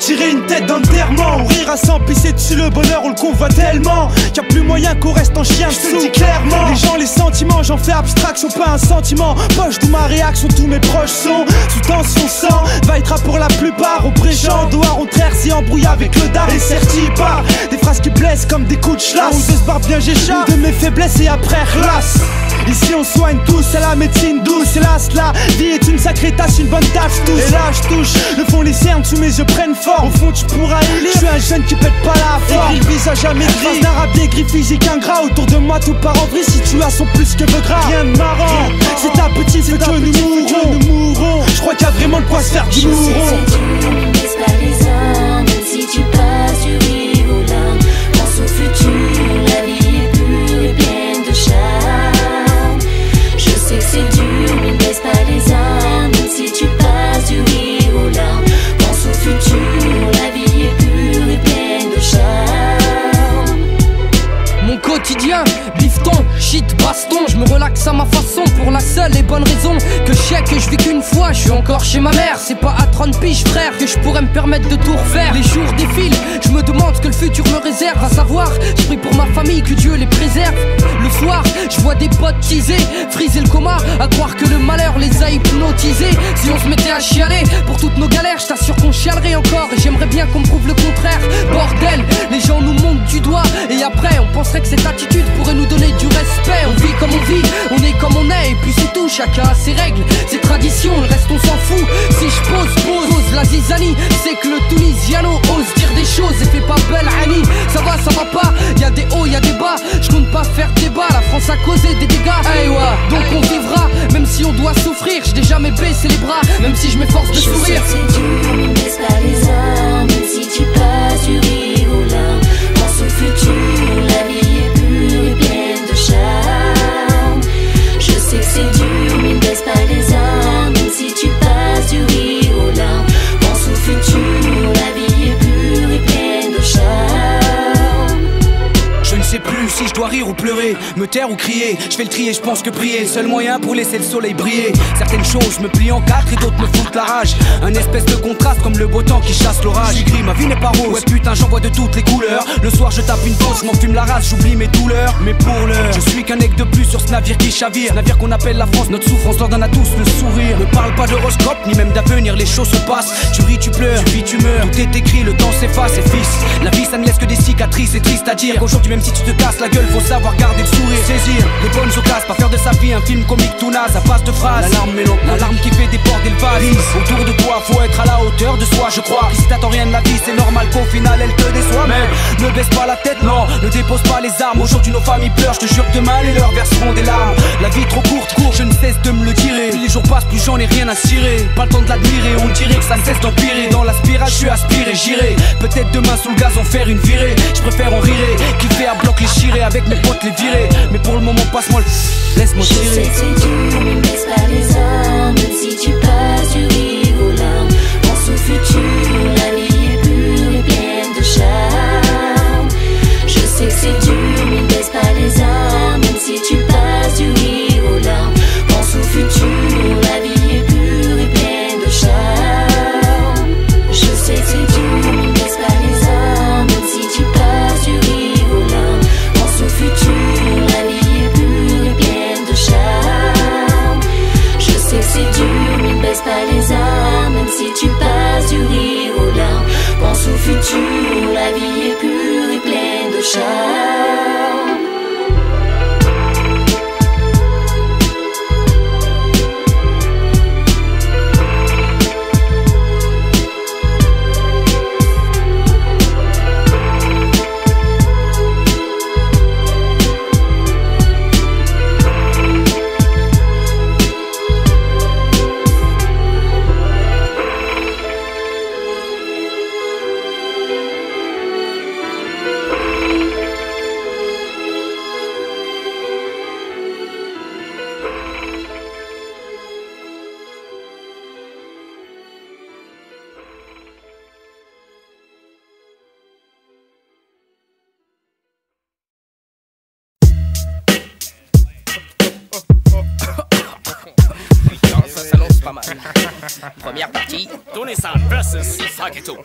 tirer une tête d'enterrement, ou rire à s'en pisser dessus, le bonheur on le convoite tellement qu'il y a plus moyen qu'on reste en chien, je te le dis clairement. Les gens, les sentiments, j'en fais abstraction, pas un sentiment. Poche d'où ma réaction, tous mes proches sont sous tension sang. Vaillera pour la plupart, au préchant, dehors on traire, s'y embrouille avec le dard et certi par des phrases qui blessent comme des coups de chlasse. Ou de se barre bien j'échappe de mes faiblesses et après relasse. Ici on soigne tous, c'est la médecine douce. Hélas la vie est une sacrée tâche, une bonne tâche tous. Et là je touche, le fond les cernes sous mes yeux prennent forme. Au fond tu pourras élire, je suis un jeune qui pète pas la forme. Écrit le visage à mes gris, d'un rap gris physique ingrat. Autour de moi tout part en vrille, situation plus que gras. Rien de marrant, c'est ta petite, c'est que nous mourrons. Je crois qu'il y a vraiment de quoi se faire du mouron. Laisse pas les hommes, même si tu passes du rire aux larmes. Pense au futur, la vie est pure et pleine de charme. Je sais que c'est dur, mais ne baisse pas les armes, même si tu passes du rire aux larmes. Pense au futur, la vie est pure et pleine de charme. Mon quotidien, bifton, shit, baston. Je me relaxe à ma façon pour la seule et bonne raison que je sais que je vis qu'une fois. Je suis encore chez ma mère, c'est pas à 30 piges frère que je pourrais me permettre de tout refaire. Les jours défilent, je me demande ce que le futur me réserve. À savoir, je prie pour ma famille, que Dieu les préserve. Le soir, je vois des potes teaser, friser le coma, à croire que le malheur les a hypnotisés. Si on se mettait à chialer pour toutes nos galères, je t'assure qu'on chialerait encore. Et j'aimerais bien qu'on me prouve le contraire. Bordel, les gens nous montent du doigt et après on penserait que cette attitude pourrait nous donner du respect. On vit comme on vit, on est comme on est, et puis c'est tout, chacun a ses règles, ses traditions, le reste on s'en fout. Si je pose la zizanie, c'est que le Tunisiano ose dire des choses et fait pas belle Annie. Ça va pas, y'a des hauts, y'a des bas, je compte pas faire débat, la France a causé des dégâts. Hey, ouais. Donc on vivra, même si on doit souffrir, je n'ai jamais baissé les bras, même si je m'efforce de sourire. Je sais que c'est dur, mais ne baisse pas les armes, même si tu passes du rire aux larmes. Pense au futur, la vie est pure et pleine de charme. Je sais que c'est dur, mais ne baisse pas les armes, même si tu passes du rire aux larmes. Pense au futur, la vie est pure et pleine de charme. Je ne sais plus si je dois rire ou pleurer, me taire ou crier. Je fais le tri et je pense que prier est le seul moyen pour laisser le soleil briller. Certaines choses me plient en quatre et d'autres me foutent la rage. Un espèce de contraste comme le beau temps qui chasse l'orage. Je suis gris, ma vie n'est pas rose, ouais putain j'en vois de toutes les couleurs. Le soir je tape une pause, je m'en fume la race, j'oublie mes douleurs. Mais pour l'heure, je suis qu'un aigle de plus sur ce navire qui chavire. Navire qu'on appelle la France, notre souffrance leur donne à tous le sourire. Ne parle pas d'horoscope, ni même d'avenir, les choses se passent. Tu ris, tu pleures, tu vis, tu meurs. Tout est écrit, le temps s'efface et fils. La vie ça ne laisse que des cicatrices, c'est triste à dire qu'aujourd'hui même si tu te casses la gueule, faut savoir garder le sourire. Saisir les bonnes occasions, pas faire de sa vie un film comique tout naze à base de phrases. L'alarme qui fait des ports d'élevage. Autour de toi, faut être à la hauteur de soi, je crois. Si t'attends rien de la vie, c'est normal qu'au final elle te déçoit. Mais ne baisse pas la tête, non, ne dépose pas les armes. Aujourd'hui nos familles pleurent, je te jure que demain les leurs verseront des larmes. La vie trop courte, je ne cesse de me le tirer. Plus les jours passent, plus j'en ai rien à cirer. Pas le temps de l'admirer, on dirait que ça ne cesse d'empirer. Dans la spirale, je suis aspiré, j'irai. Peut-être demain sous le gazon faire une virée. Je préfère en rirer, kiffer à bloc les chirés, avec mes potes les virer. Mais pour le moment passe-moi le... laisse-moi tirer. Je sais que c'est dur, mais ne baisse pas les armes, même si tu passes du rire aux larmes. Pense au futur, la vie est pure et pleine de charme. Je sais que c'est dur, mais ne baisse pas les armes, même si tu passes du rire aux larmes. Pense au futur, la vie est pure et pleine de charme. Je sais que c'est dur, mais ne baisse pas les armes, même si tu passes du rire aux larmes. Pense au futur, la vie est pure et pleine de charme. Je sais que c'est dur, mais Première partie, Tony-san versus Aketo.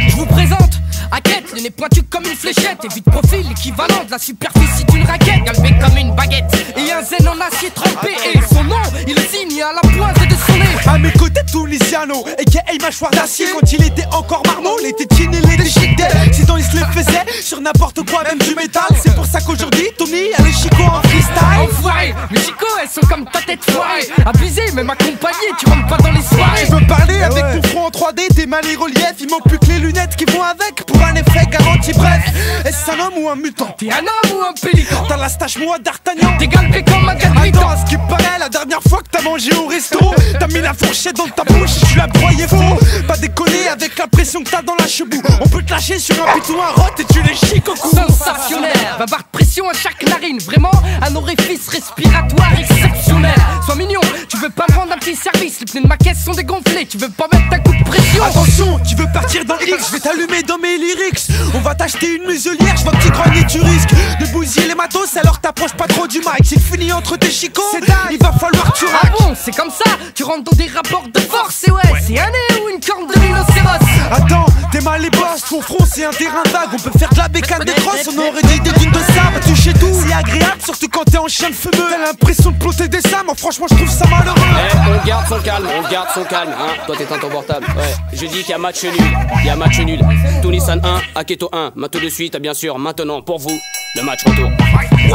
Je vous présente Hackett, le nez pointu comme une fléchette et vite profil l'équivalent de la superficie d'une raquette, galbé comme une baguette et un zen en acier trempé. Et son nom, il le signe à la pointe de son nez. À mes côtés Tunisiano, aka mâchoire d'acier. Quand il était encore marmot, les tétines et les déchiquetés. Sinon il se les faisait sur n'importe quoi, même du métal. C'est pour ça qu'aujourd'hui Tony a les chicots en freestyle. Enfoiré, mes chicots elles sont comme ta tête foirée. Abusé, même accompagné, tu rentres pas dans les soirées. Tu veux parler avec ton front en 3D, tes mains les reliefs. Il manque plus que les lunettes qui vont avec pour un effet garanti. Bref, est-ce un homme ou un mutant? T'es un homme ou un pélican? T'as la stache moi d'Artagnan. T'es galbé comme un gadmitan. Attends, à ce qui paraît, la dernière fois que t'as mangé au resto, t'as mis la fourchette dans ta bouche et tu l'as broyé faux. Pas déconner avec la pression que t'as dans la chebou. On peut te lâcher sur un pitou, un rot et tu les chics au cou. Sensationnel, va barre de pression à chaque narine. Vraiment un orifice respiratoire exceptionnel. Sois mignon, tu veux pas me rendre un petit service. Les pneus de ma caisse sont dégonflés, tu veux pas mettre un coup de pression. Attention, tu veux partir dans X, je vais t'allumer dans mes lyrics. On va t'acheter une muselière, je vois que tu grognes, tu risques de bousiller les matos, alors t'approches pas trop du mic. C'est fini entre tes chicots, il va falloir que tu raques. Ah bon, c'est comme ça, tu rentres dans des rapports de force. Et ouais, c'est un nez ou une corne de rhinocéros. Attends, t'es mal les boss, ton front c'est un terrain vague. On peut faire de la bécane des crosses, on aurait dit des dunes de sable. Toucher tout, c'est agréable, surtout quand t'es en chien de fumeux. T'as l'impression de plotter des sables, franchement je trouve ça malheureux. On garde son calme, hein. Toi t'es dans ton portable, ouais. Je dis qu'il y a match nul, Tony-san 1, Aketo 1. Maintenant de suite, bien sûr, maintenant pour vous, le match retour.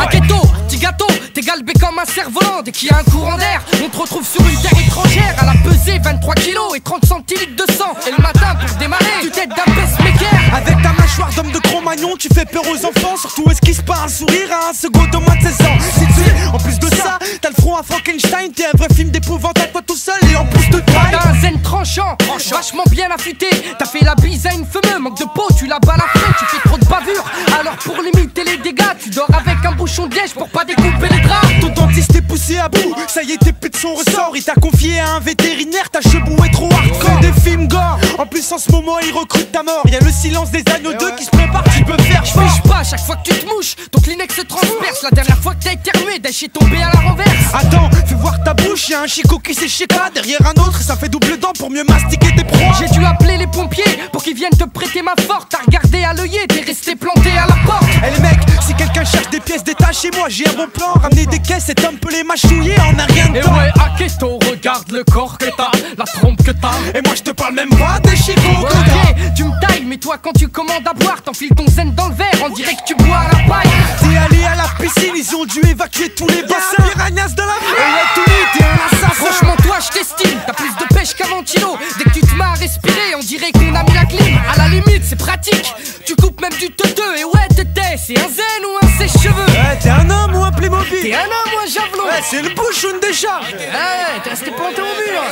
Aketo, petit gâteau, t'es galbé comme un cerf-volant. Dès qu'il y a un courant d'air, on te retrouve sur une terre étrangère. À la pesée, 23 kilos et 30 centilitres de sang. Et le matin, pour démarrer, tu t'aides d'un pacemaker. Avec ta mâchoire d'homme de Cro-Magnon, tu fais peur aux enfants. Surtout esquisse pas un sourire à un second de moins de 16 ans. Si tu es, en plus de ça, t'as le front à Frankenstein. T'es un vrai film d'épouvante à toi tout seul et en plus de taille. T'as un zen tranchant, vachement bien affûté. T'as fait la bise à une fumeux, manque de peau, tu la balafré. Tu fais trop de bavure, alors pour limiter les dégâts, tu dors avec un bouchon de liège pour pas découper les draps. Ton dentiste est poussé à bout, ça y est t'es plus de son ressort. Il t'a confié à un vétérinaire, ta chebou est trop hardcore. Des films gore, en plus en ce moment il recrute ta mort. Y'a le silence des agneaux 2 qui se prépare, tu peux faire fort. Fiche pas, chaque fois que tu te mouches, ton Kleenex se transperce. La dernière fois que t'as éternué, Dash est tombé à la renverse. Attends, fais voir ta bouche, y'a un chicot qui s'est chéka derrière un autre, ça fait double dent pour mieux mastiquer tes proies. J'ai dû appeler les pompiers pour qu'ils viennent te prêter ma forte. T'as regardé à l'œillet, t'es resté planté à la porte. Eh les mecs, si quelqu'un cherche des pièces détachées, moi j'ai un bon plan. Ramener des caisses, cet homme peut les mâchouiller en un rien de et temps. ouais, Aketo, regarde le corps que t'as, la trompe que t'as. Et moi je te parle même pas des chicots que ok, tu me tailles, mais toi quand tu commandes à boire, t'enfiles ton zen dans le verre, on dirait que tu bois à la paille. T'es allé à la piscine, ils ont dû évacuer tous les bassins. Piranhas de la mer. Et ouais, Tony, t'es un assassin. Franchement, toi, je t'estime, t'as plus de pêche qu'un ventilo. Dès que tu te mets à respirer, on dirait qu'on a mis la clim. À la limite, c'est pratique, tu coupes même du teuteux. Et ouais, tété, c'est un zen ou un sèche-cheveux. Ouais, t'es un homme ou un Playmobil? T'es un homme ou un javelot? Ouais, c'est le bouchon déjà. Ouais, t'es resté planté au mur.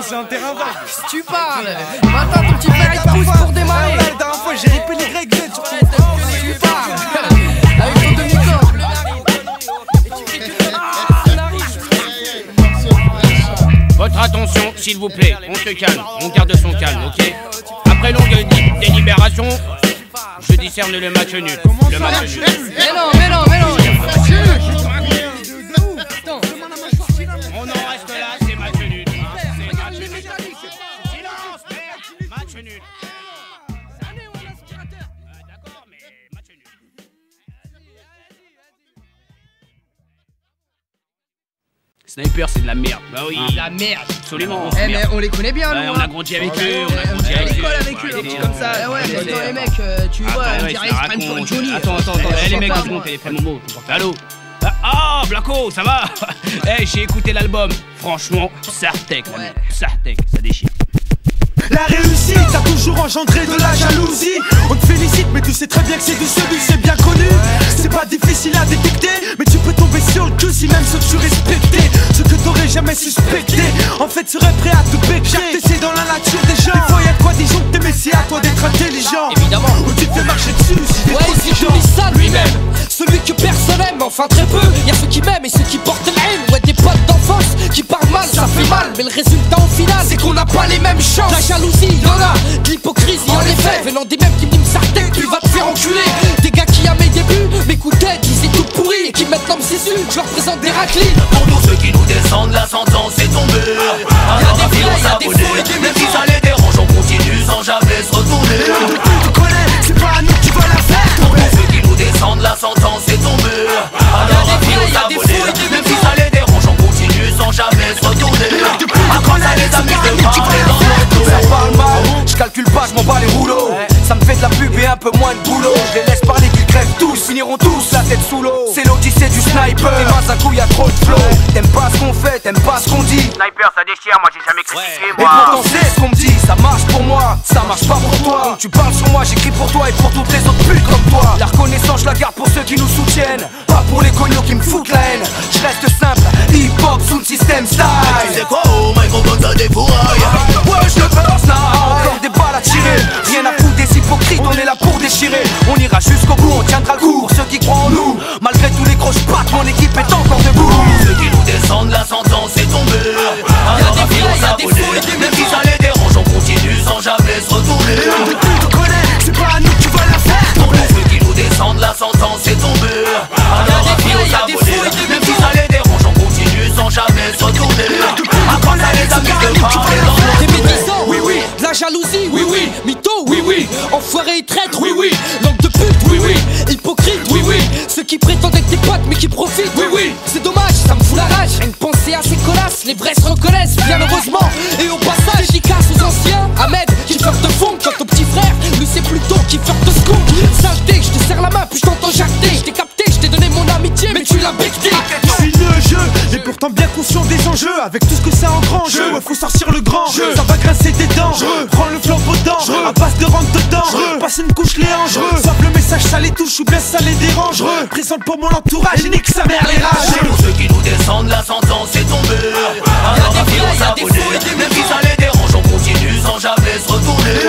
C'est un terrain vague. Tu parles. Maintenant, ton petit frère il te pousse pour démarrer. La dernière fois, j'ai ripé les YZ sur ton tu parles. Avec ton demi-corps. Votre attention, s'il vous plaît, on se calme, on garde son calme, ok? Après longue délibération, je discerne le match nul. Le match nul. Mais non. On en reste là, c'est match nul. C'est match nul. Silence, merde, match nul. D'accord, mais match nul. Sniper, c'est de la merde. Bah oui, la merde. Absolument. Eh mais on les connaît bien, nous. On a grandi avec eux, on a grandi avec eux. À l'école avec eux, des petits comme ça. Eh ouais, mais attends, les mecs, tu vois, on dirait qu'ils se prennent pour Johnny. Attends, les mecs, ils vont téléphoner mon mot. Allô? Ah, Blacko, ça va? Eh, j'ai écouté l'album. Franchement, Sartek, Sartek, ça déchire. La réussite a toujours engendré de la jalousie. On te félicite mais tu sais très bien que c'est du seul, c'est bien connu. C'est pas difficile à détecter, mais tu peux tomber sur le cul si même ceux que tu respectais, ceux que t'aurais jamais suspecté, en fait seraient prêts à te becquer. C'est dans la nature des gens. Des fois y'a de quoi disons que t'aimes, c'est à toi d'être intelligent. Évidemment. Ou tu te fais marcher dessus si t'es trop c'est Johnny ça lui-même. Celui que personne aime, enfin très peu. Y'a ceux qui m'aiment et ceux qui portent la haine. Ouais, des potes d'enfance qui parlent mal, ça fait mal. Mais le résultat au final, c'est qu'on n'a pas les mêmes chances. La jalousie, y'en a, de l'hypocrisie en effet. Venant des mêmes qui me disent Sartek, tu vas te faire enculer. Des gars qui à mes débuts m'écoutaient, disaient tout pourri et qui maintenant me MC Sud, je leur présente des raclis. Pour tous ceux qui nous descendent, la sentence est tombée. Alors à vie on s'abonne, même si ça les dérange, on continue sans jamais se retourner. Tu connais, c'est pas à nous que tu vas la faire. Pour tous ceux qui nous descendent, la sentence est tombée. Alors à vie on s'abonne, même si ça les dérange, on continue sans jamais se retourner. Après ça les amis de parler dans notre dos. Ça parle mal, je calcule pas, je m'en bats les rouleaux. Ça me fait de la pub et un peu moins de boulot. Je les laisse parler qu'ils crèvent tous, finiront tous la tête sous l'eau. C'est l'odyssée du sniper, tes mains à coup y'a trop de flow. T'aimes pas ce qu'on fait, t'aimes pas ce qu'on dit. Sniper ça déchire, moi j'ai jamais critiqué Et pourtant c'est ce qu'on me dit, ça marche pour moi, ça marche pas pour toi. Donc tu parles sur moi, j'écris pour toi et pour toutes les autres putes comme toi. La reconnaissance je la garde pour ceux qui nous soutiennent, pas pour les cognos qui me foutent la haine. Je reste simple, hip-hop, sound system style. Tu sais quoi, oh microphone ça défouraille. Ouais je le pense là, encore des balles à tirer. Rien à foutre des hypocrites, on est là pour déchirer. On ira jusqu'au bout, on tiendra le coup pour ceux qui croient en nous. Malgré tous les croches pattes, mon équipe est encore debout. Ceux qui nous descendent, la sentence est tombée. Alors à vie on s'abonne, même si ça les dérange, on continue sans jamais se retourner. Tu connais, c'est pas à nous que tu vas la faire. Pour tous ceux qui nous descendent, la sentence est tombée. Alors à vie on s'abonne, même si ça les dérange, on continue sans jamais se retourner. Après ça les amis de parler dans notre Des médisants, oui oui. De la jalousie, oui oui. Mytho, oui oui. Enfoiré et traître, oui oui. Langue de pute, oui oui. Hypocrite, oui oui. Ceux qui prétendent être des potes mais qui profitent, oui oui. C'est dommage, ça me fout la rage. Rien que penser à ces colasses, les vrais se reconnaissent bien heureusement. Et au passage, dédicace aux anciens. Ahmed, qui flirte de fond quand ton petit frère, lui c'est plutôt qui flirte de scoop. Saleté, je te serre la main puis je t'entends jacter. Je t'ai capté, je t'ai donné mon amitié mais tu l'as becté. Je suis le jeu, et pourtant bien conscient des enjeux. Avec tout ce que ça engrange, ouais, faut sortir le grand jeu. Ça va grincer des dents, prends le flambeau dedans. À base de rentre dedans, passe une couche les hanches. Sauf le message, ça les touche ou bien ça les dérange. Présente pour mon entourage, nique sa mère les rages. pour ceux qui nous descendent, la sentence est tombée. Alors à vie on s'abonne, même si ça les dérange, on continue sans jamais se retourner.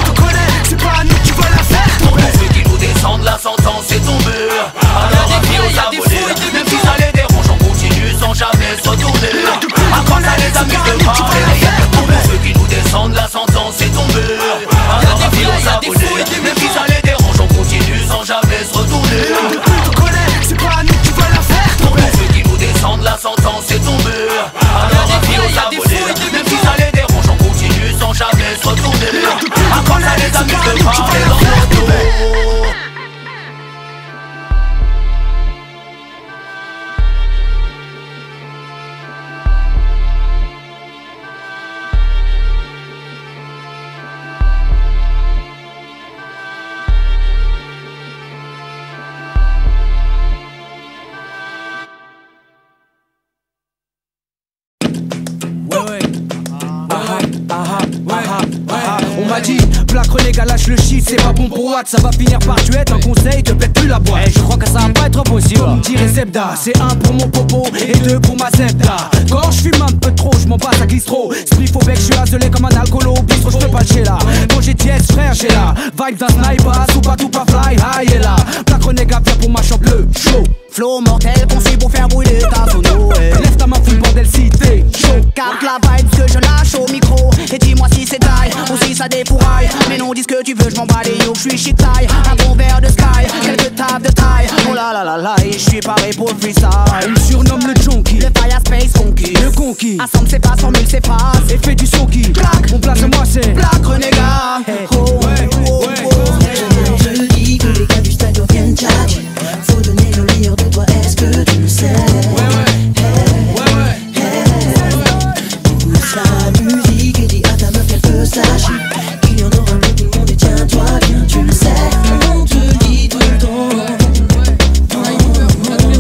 Tu connais, c'est pas à nous que tu vas la faire. Pour tous ceux qui nous descendent, la sentence est tombée. Alors à vie on s'abonne, même si ça les dérange, on continue sans jamais se retourner. Après ça les amis de parler. Pour tous ceux qui nous descendent, la sentence est tombée. Alors à vie on s'abonne, même si ça les dérange, on continue sans jamais se retourner. Tu connais, c'est pas à nous que tu vas la faire. Pour tous ceux qui nous descendent, la sentence est tombée. Alors à vie on s'abonne, même si ça les dérange, on continue sans jamais se retourner. Après ça les amis de parler dans notre dos. On m'a dit, Black Renégat lâche le shit, c'est pas bon pour Watt, ça va finir par tuer, un conseil, te pète plus la boîte. Je crois que ça va pas être possible. Comme dirait Zebda, c'est 1 pour mon popo et 2 pour ma Zebda. Quand je fume un peu trop, je m'en bats, ça glisse trop. Spliff au bec, je suis azelé comme un alcoolo au bistrot, je peux pas le là. Quand j'ai dièse, frère, j'ai la vibe d'un sniper, soupa tout pas fly high et là. Black Renégat vient pour ma chambre, le show. Flow mortel conçu pour faire brûler ta sono. Lève ta main, fous le bordel si t'es chaud. Capte la vibe que je lâche au micro. Et dis-moi si c'est taille ou si ça défouraille. Mais non, dis ce que tu veux, je m'en bats les yeux, je suis chic taille. Un bon verre de sky, quelques tables de taille. Oh là là là là, et je suis paré pour le freestyle. On me surnomme le junkie, le fire space conquis. Le conquis, assemble ses pas, formule ses phrases. et fait du son qui Black, mon place moi c'est Black Renégat. Hey. Oh, oh, oh, oh. Je dis que les gars du stade viennent tchatch. Faut donner le meilleur de toi, est-ce que tu le sais? Pousse la musique et dis à ta meuf qu'elle peut sache qu'il y en aura plus, tout le monde et tiens-toi bien, tu le sais. On te le dit tout le temps.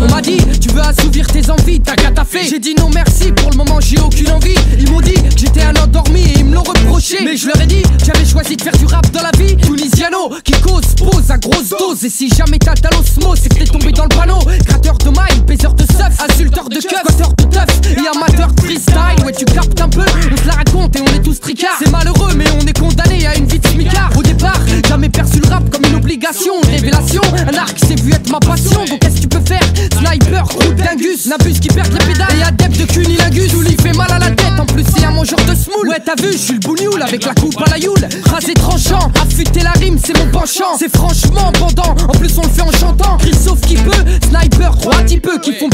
On m'a dit, tu veux assouvir tes envies, t'as qu'à taffer. J'ai dit non merci, pour le moment j'ai aucune envie. Ils m'ont dit que j'étais un endormi et ils me l'ont reproché. Mais je leur ai dit, j'avais choisi de faire du rap dans la vie. Tunisiano, qui cause, pose à grosse dose. Et si jamais t'as l'osmose, c'est que t'es tombé dans le panneau. Gratteur de mailles, baiseur de seuf, insulteur de keuf, squatteur de teuf et amateur de freestyle. Ouais tu captes un peu, on se la raconte et on est tous tricards. C'est malheureux mais on est condamné à une vie de smicard. Au départ, jamais perçu le rap comme une obligation, une révélation. Un arc c'est vu être ma passion, donc qu'est-ce que tu peux faire? Sniper, route dingus, Nabus qui perd les pédales et adepte de cunilingus. Jouli fait mal à la tête, en plus c'est un mangeur de smoule. Ouais t'as vu, je suis le bougnoul avec la coupe à la youle. Rasé tranchant, affûter la rime c'est mon penchant. C'est franchement bandant, en plus on le fait en chantant. Christophe qui peut, sniper, 3 typeux qui font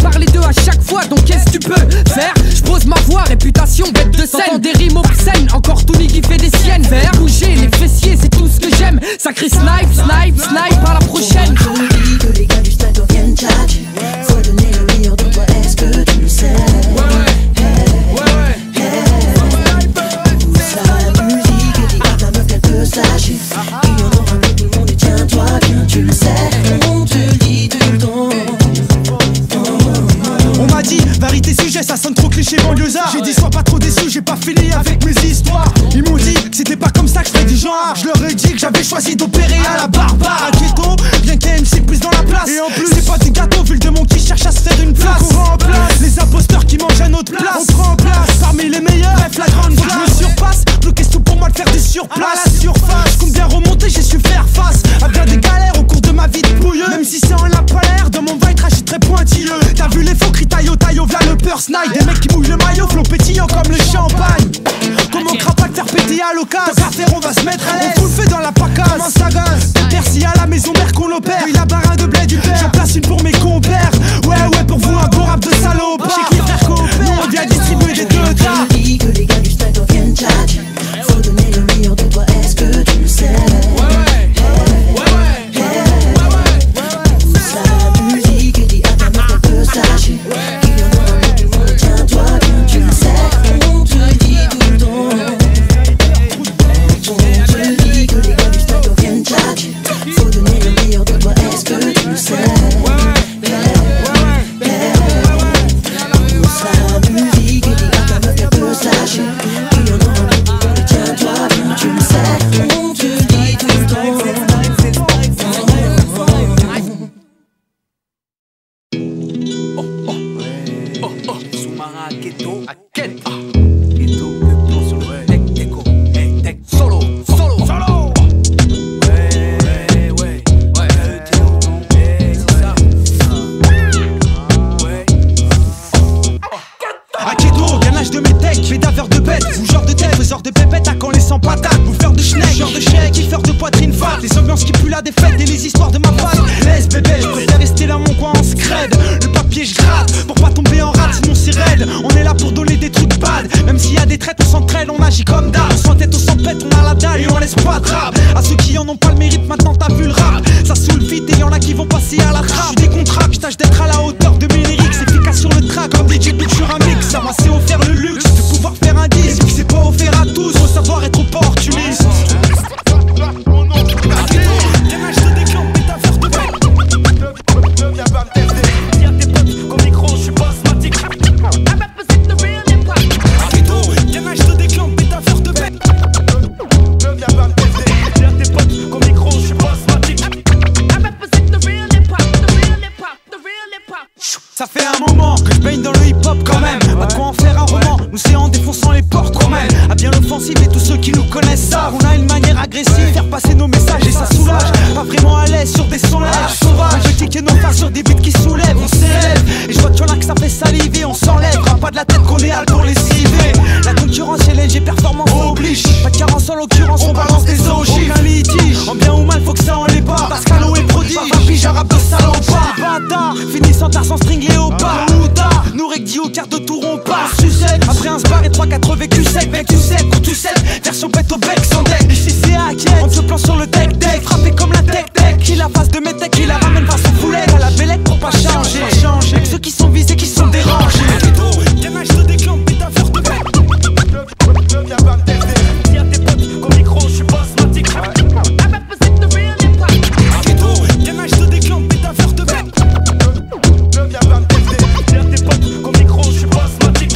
Sacré snipe à la prochaine. Je dis que les gars du stade viennent tchatcher. Faut donner le meilleur de toi, est-ce que tu le sais? Pousse la musique et dis à ta meuf qu'elle peut se lâcher. Il y en aura pour tout le monde et tiens-toi bien, tu le sais. On te le dit tout le temps. On m'a dit, vérité sujet, ça sonne trop cliché banlieusard. J'ai dit sois pas trop déçu, j'ai pas fini avec mes histoires. Ils m'ont dit que c'était pas comme ça que je fais du genre. Je leur ai dit que j'avais choisi d'opérer à la barbare. Un ghetto, bien qu'MC plus dans la place. Et en plus, c'est pas du gâteau vu le démon qui cherche à se faire une place. On rend en place les imposteurs qui mangent à notre place. On prend en place parmi les meilleurs, bref la grande classe. Je me surpasse, bloqué tout pour moi de faire du surplace. À la surface, combien remonter, j'ai su faire face à bien des galères au cours de ma vie de pouilleux. Même si c'est en la pas l'air, dans mon vibe trash, très pointilleux. T'as vu les faux cris taillot, v'là le purse night. Des mecs qui mouillent le maillot, flot pétillant comme le champagne. Comment crapac faire péter à l'occasion? Tant qu'à faire, on va se mettre à l'aise. On fout le feu dans la pacasse. Comment ça gaze? Merci à la maison mère qu'on l'opère. Oui, la barin de blé du père. J'en place une pour mes compères. Ouais, pour vous, un beau rap de salopard. Chez qui faire coopère. Nous, on vient distribuer des deux tas. Je dis que les gars du stade viennent tchatcher. Faut donner le meilleur de toi, est-ce que tu le sais? Pousse la musique et dis à ta meuf qu'elle peut se lâcher. Il y en aura pour tout le monde et tiens-toi bien, tu le sais. On te le dit tout le temps. On te dit que les gars du stade viennent tchatcher. Faut donner le meilleur de toi, est-ce que tu le sais? Pousse la musique et dis à ta meuf qu'elle peut se lâcher. Il y en aura pour tout le monde et tiens-toi bien, tu le sais. On te le dit tout le temps. Sous-marin ghetto, à quel ghetto, sur le deck, déco, hey, deck, solo. De mes decks, bédaveur de bêtes, bougeur de tête, faiseur de pépettes, à quand les sans patates, bouffeur de schneck, genre de chèque, kiffeur de poitrine fat, les ambiances qui puent la défaite et les histoires de ma patte. Laisse bébé, je préfère rester là mon coin en scred. Le papier je gratte, pour pas tomber en rate, sinon c'est raide. On est là pour donner des trucs bad, même s'il y a des traites, on s'entraîne, on agit comme d'hab. On s'entête, on s'empête, on a la dalle et on laisse pas de rap. À ceux qui en ont pas le mérite, maintenant t'as vu le rap. Ça saoule vite et y'en a qui vont passer à la trappe. J'suis des contrats, j'tâche d'être à la hauteur de mes lyrics. C'est efficace sur le track, comme DJ Beat sur un mix. Ça m'a c'est offert le luxe de pouvoir faire un disque. C'est pas offert à tous, faut savoir être opportuniste. Ça fait un moment que je baigne dans le hip-hop quand même. Pas de quoi en faire un roman, nous c'est en défonçant les portes qu'on mène. À bien l'offensive et tous ceux qui nous connaissent savent. On a une manière agressive, faire passer nos messages et ça soulage. Pas vraiment à l'aise sur des sons sauvages. On veut cliquer nos faces sur des beats qui soulèvent. On s'élève et je vois que y'en a que ça fait saliver. On s'enlève, pas de la tête qu'on est hal pour les civer. La concurrence chez LNG performance oblige. Pas de carence en l'occurrence, on balance des ogives. Aucun litige, en bien ou mal faut que ça en l'est pas. Pascalo est prodige, pas pige un rap de salopard. Bâtard, finissant tard sans string léopard. Nous recti au quart de tour on part. Sucette, après un spar et 3-4 vécus secs. Mec tu sais, quand tu sais, version pète au bec sans deck. Ici c'est hackett, on se plan sur le deck. Frappé comme la tech. Qui la face de mes techs, qui la ramène face au foulette. À la bellette pour pas changer. Avec ceux qui sont visés, qui sont dérangés. Gamin je te déclame, putain faire de bec. Viens pas me tester. Dis à tes potes qu'au micro je suis pas asthmatique. Gamin je te déclame, putain faire de bec. Viens pas me tester. Dis à tes potes qu'au micro je suis pas asthmatique.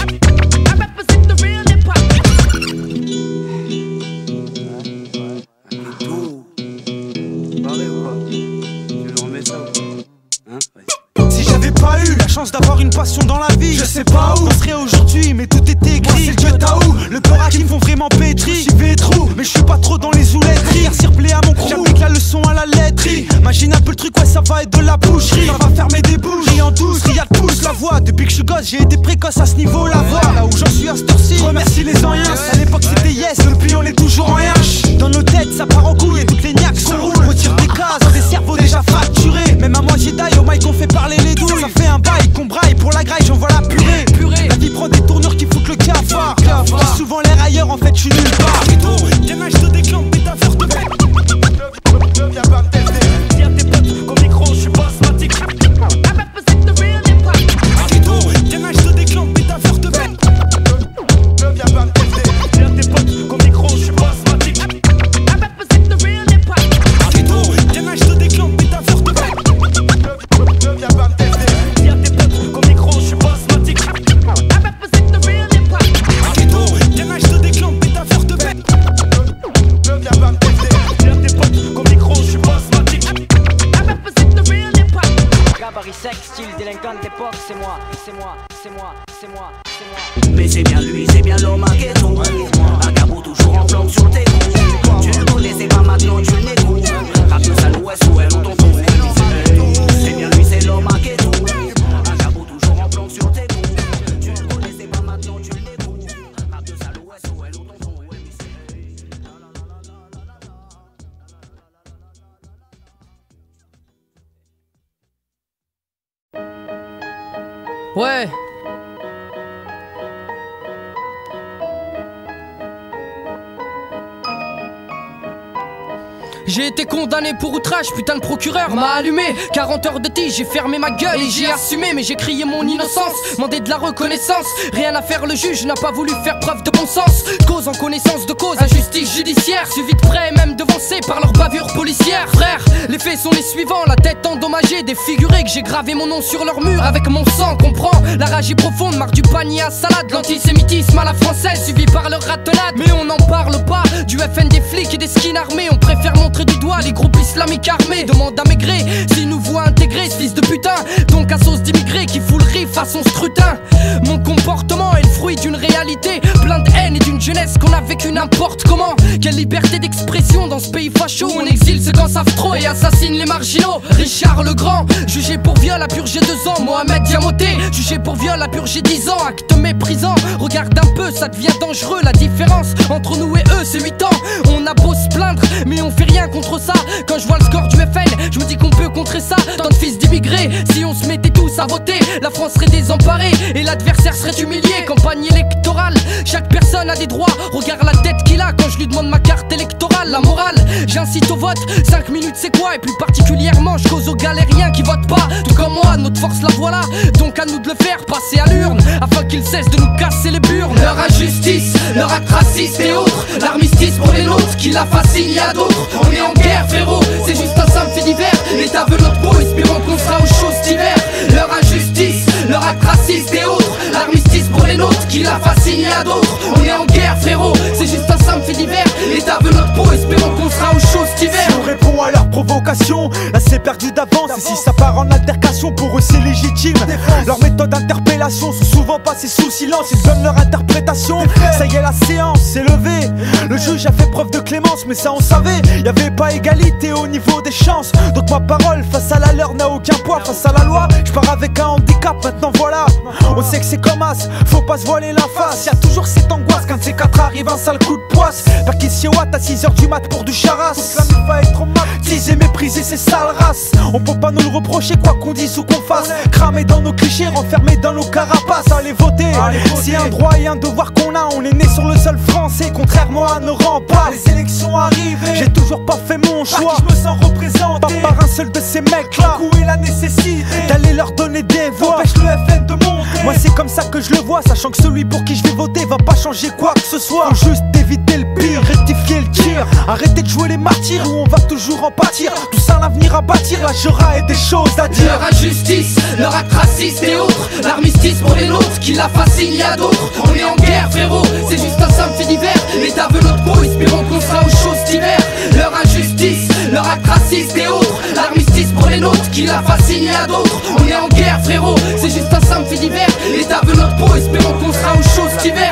Si j'avais pas eu la chance d'avoir une passion dans la vie, je sais pas où on serait aujourd'hui, mais tout était écrit. C'est Dieu Taou, le peur qui me font vraiment pétri. J'y vais trop, mais je suis pas trop dans les ouletteries. Cirplé à mon crew, j'applique la leçon à la laiterie. Imagine un peu le truc, ouais, ça va être de la boucherie. Ça va fermer des bouches, et en douce, Riyad pousse la voix. Depuis que je suis gosse, j'ai été précoce à ce niveau, la voix. Là où j'en suis à ce tour-ci, remercie les anciens. À l'époque c'était yes, depuis on est toujours en yinche. Dans nos têtes, ça part en couille et toutes les niaques qu'on roule. Retire des cases, des cerveaux déjà fracturés. Même à moitié d'ail, au mic on fait parler les douilles. Ça fait un bail qu'on braille pour la graille, j'envoie la purée. La vie prend des tournures qui foutent le cafard. J'ai souvent l'air ailleurs, en fait je suis nulle part. Gamin je te déclame, putain faire de bec. style délinquant d'époque, c'est moi, c'est moi, c'est moi, c'est moi, c'est moi. Mais c'est bien lui, c'est bien l'homme à ghetto. Un cabot toujours en flanque sur tes coups. Tu le connaissais pas maintenant, tu le négros. Rap de sale ouest, ouais, on t'en fout. C'est bien lui, c'est l'homme à ghetto. Un cabot toujours en flanque sur tes coups. Tu le connaissais pas maintenant, tu le négros. Rap de sale ouest, ouais, on t'en fout. Ouais. J'ai été condamné pour outrage, putain de procureur m'a allumé. 40 heures de tige, j'ai fermé ma gueule et j'ai assumé. Mais j'ai crié mon innocence, demandé de la reconnaissance. Rien à faire, le juge n'a pas voulu faire preuve de bon sens. Cause en connaissance de cause, injustice judiciaire. Suivi de près, même devancé par leur bavure policière. Frère, les faits sont les suivants, la tête endommagée, défigurée. Que j'ai gravé mon nom sur leur mur avec mon sang, comprend. La rage est profonde, marque du panier à salade. L'antisémitisme à la française, suivi par leur ratonnade. Mais on n'en parle pas, du FN des flics et des skins armés. On préfère montrer du doigt les groupes islamiques armés. Demande à Maigret s'ils nous voient intégrer ce fils de putain. Donc à sauce d'immigrés qui fout le riff à son scrutin. Mon comportement est le fruit d'une réalité plein de haine et d'une jeunesse qu'on a vécu n'importe comment. Quelle liberté d'expression dans ce pays facho où on exile ceux qu'en savent trop et assassine les marginaux. Richard le Grand, jugé pour viol a purgé 2 ans. Mohamed Diamoté, jugé pour viol a purgé 10 ans. Acte méprisant, regarde un peu, ça devient dangereux. La différence entre nous et eux c'est 8 ans. On a beau se plaindre mais on fait rien contre ça. Quand je vois le score du FN, je me dis qu'on peut contrer ça. Tant de fils d'immigrés, si on se mettait tous à voter, la France serait désemparée et l'adversaire serait humilié. Campagne électorale, chaque personne a des droits. Regarde la tête qu'il a quand je lui demande ma carte électorale. La morale, j'incite au vote, 5 minutes c'est quoi? Et plus particulièrement je cause aux galériens qui votent pas. Tout comme moi, notre force la voilà. Donc à nous de le faire passer à l'urne afin qu'ils cessent de nous casser les burnes. Leur injustice, leur acte raciste et autres, l'armistice pour les nôtres qui la fascine, y a d'autres. On est en guerre frérot, c'est juste un simple fait divers. L'État veut notre peau, espérons qu'on sera aux choses d'hiver. Leur injustice, leur acte raciste et autres, l'armistice pour les nôtres qui la fascine, y a d'autres. On est en guerre frérot, c'est juste un simple fait divers. L'État veut notre peau, espérons qu'on sera aux choses d'hiver. Si on répond à leur provocation, là c'est perdu d'avance. Et si ça part en altercation, pour eux c'est légitime. Leurs méthodes d'interpellation sont souvent passées sous silence. Ils donnent leur interprétation. Ça y est, la séance s'est levée. Le juge a fait preuve de clémence, mais ça on savait. Y'avait pas égalité au niveau des chances. Donc ma parole face à la leur n'a aucun poids. Face à la loi, je pars avec un handicap. Maintenant voilà, on sait que c'est comme as. Faut pas se voiler la face. Y'a toujours cette angoisse quand ces 4 arrive un sale coup de poisse. Perquisition Watt à 6h du mat pour du charas. La mif va être traumatisé, méprisé, c'est sale race. On peut pas nous le reprocher quoi qu'on dise ou qu'on fasse. Cramé dans nos clichés, renfermé dans nos carapaces. Allez voter, c'est un droit et un devoir qu'on a. On est né sur le sol français, contrairement à nos remparts. Les élections arrivées, j'ai toujours pas fait mon choix. Je me sens représenté, pas par un seul de ces mecs là. Où est la nécessité d'aller leur donner des voix? Empêche le FN de monter. Moi c'est comme ça que je le vois, sachant que celui pour qui je vais voter va pas changer quoi que ce soit. Faut juste éviter le pire, rectifier le tir. Arrêtez de jouer les martyrs où on va toujours en pâtir. Tout ça l'avenir à bâtir, là j'aurai des choses à dire. Leur injustice, leur acte raciste et autres, l'armistice pour les nôtres qui la fascine, y a d'autres. On est en guerre frérot, c'est juste un simple fait divers. L'État veut notre peau, espérons qu'on sera aux choses d'hiver. Leur injustice, leur acte raciste et autres, l'armistice pour les nôtres qui la fascine, y a d'autres. On est en guerre frérot, c'est juste un simple fait divers. L'État veut notre peau, espérons qu'on sera aux choses d'hiver.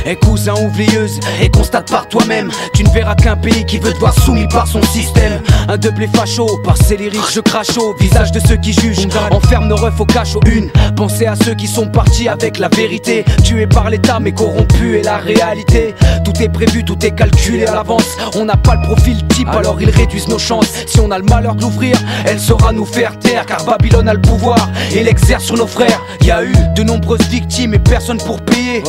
Et cousin oublieuse, et constate par toi-même, tu ne verras qu'un pays qui veut te voir soumis par son système. Un doublé facho, par ces lyriques je crache au visage de ceux qui jugent. Enferme nos refs au cachot. Une, pensez à ceux qui sont partis avec la vérité, tués par l'état mais corrompus et la réalité. Tout est prévu, tout est calculé à l'avance. On n'a pas le profil type alors ils réduisent nos chances. Si on a le malheur de l'ouvrir, elle saura nous faire taire. Car Babylone a le pouvoir et l'exerce sur nos frères. Y a eu de nombreuses victimes et personne pour payer.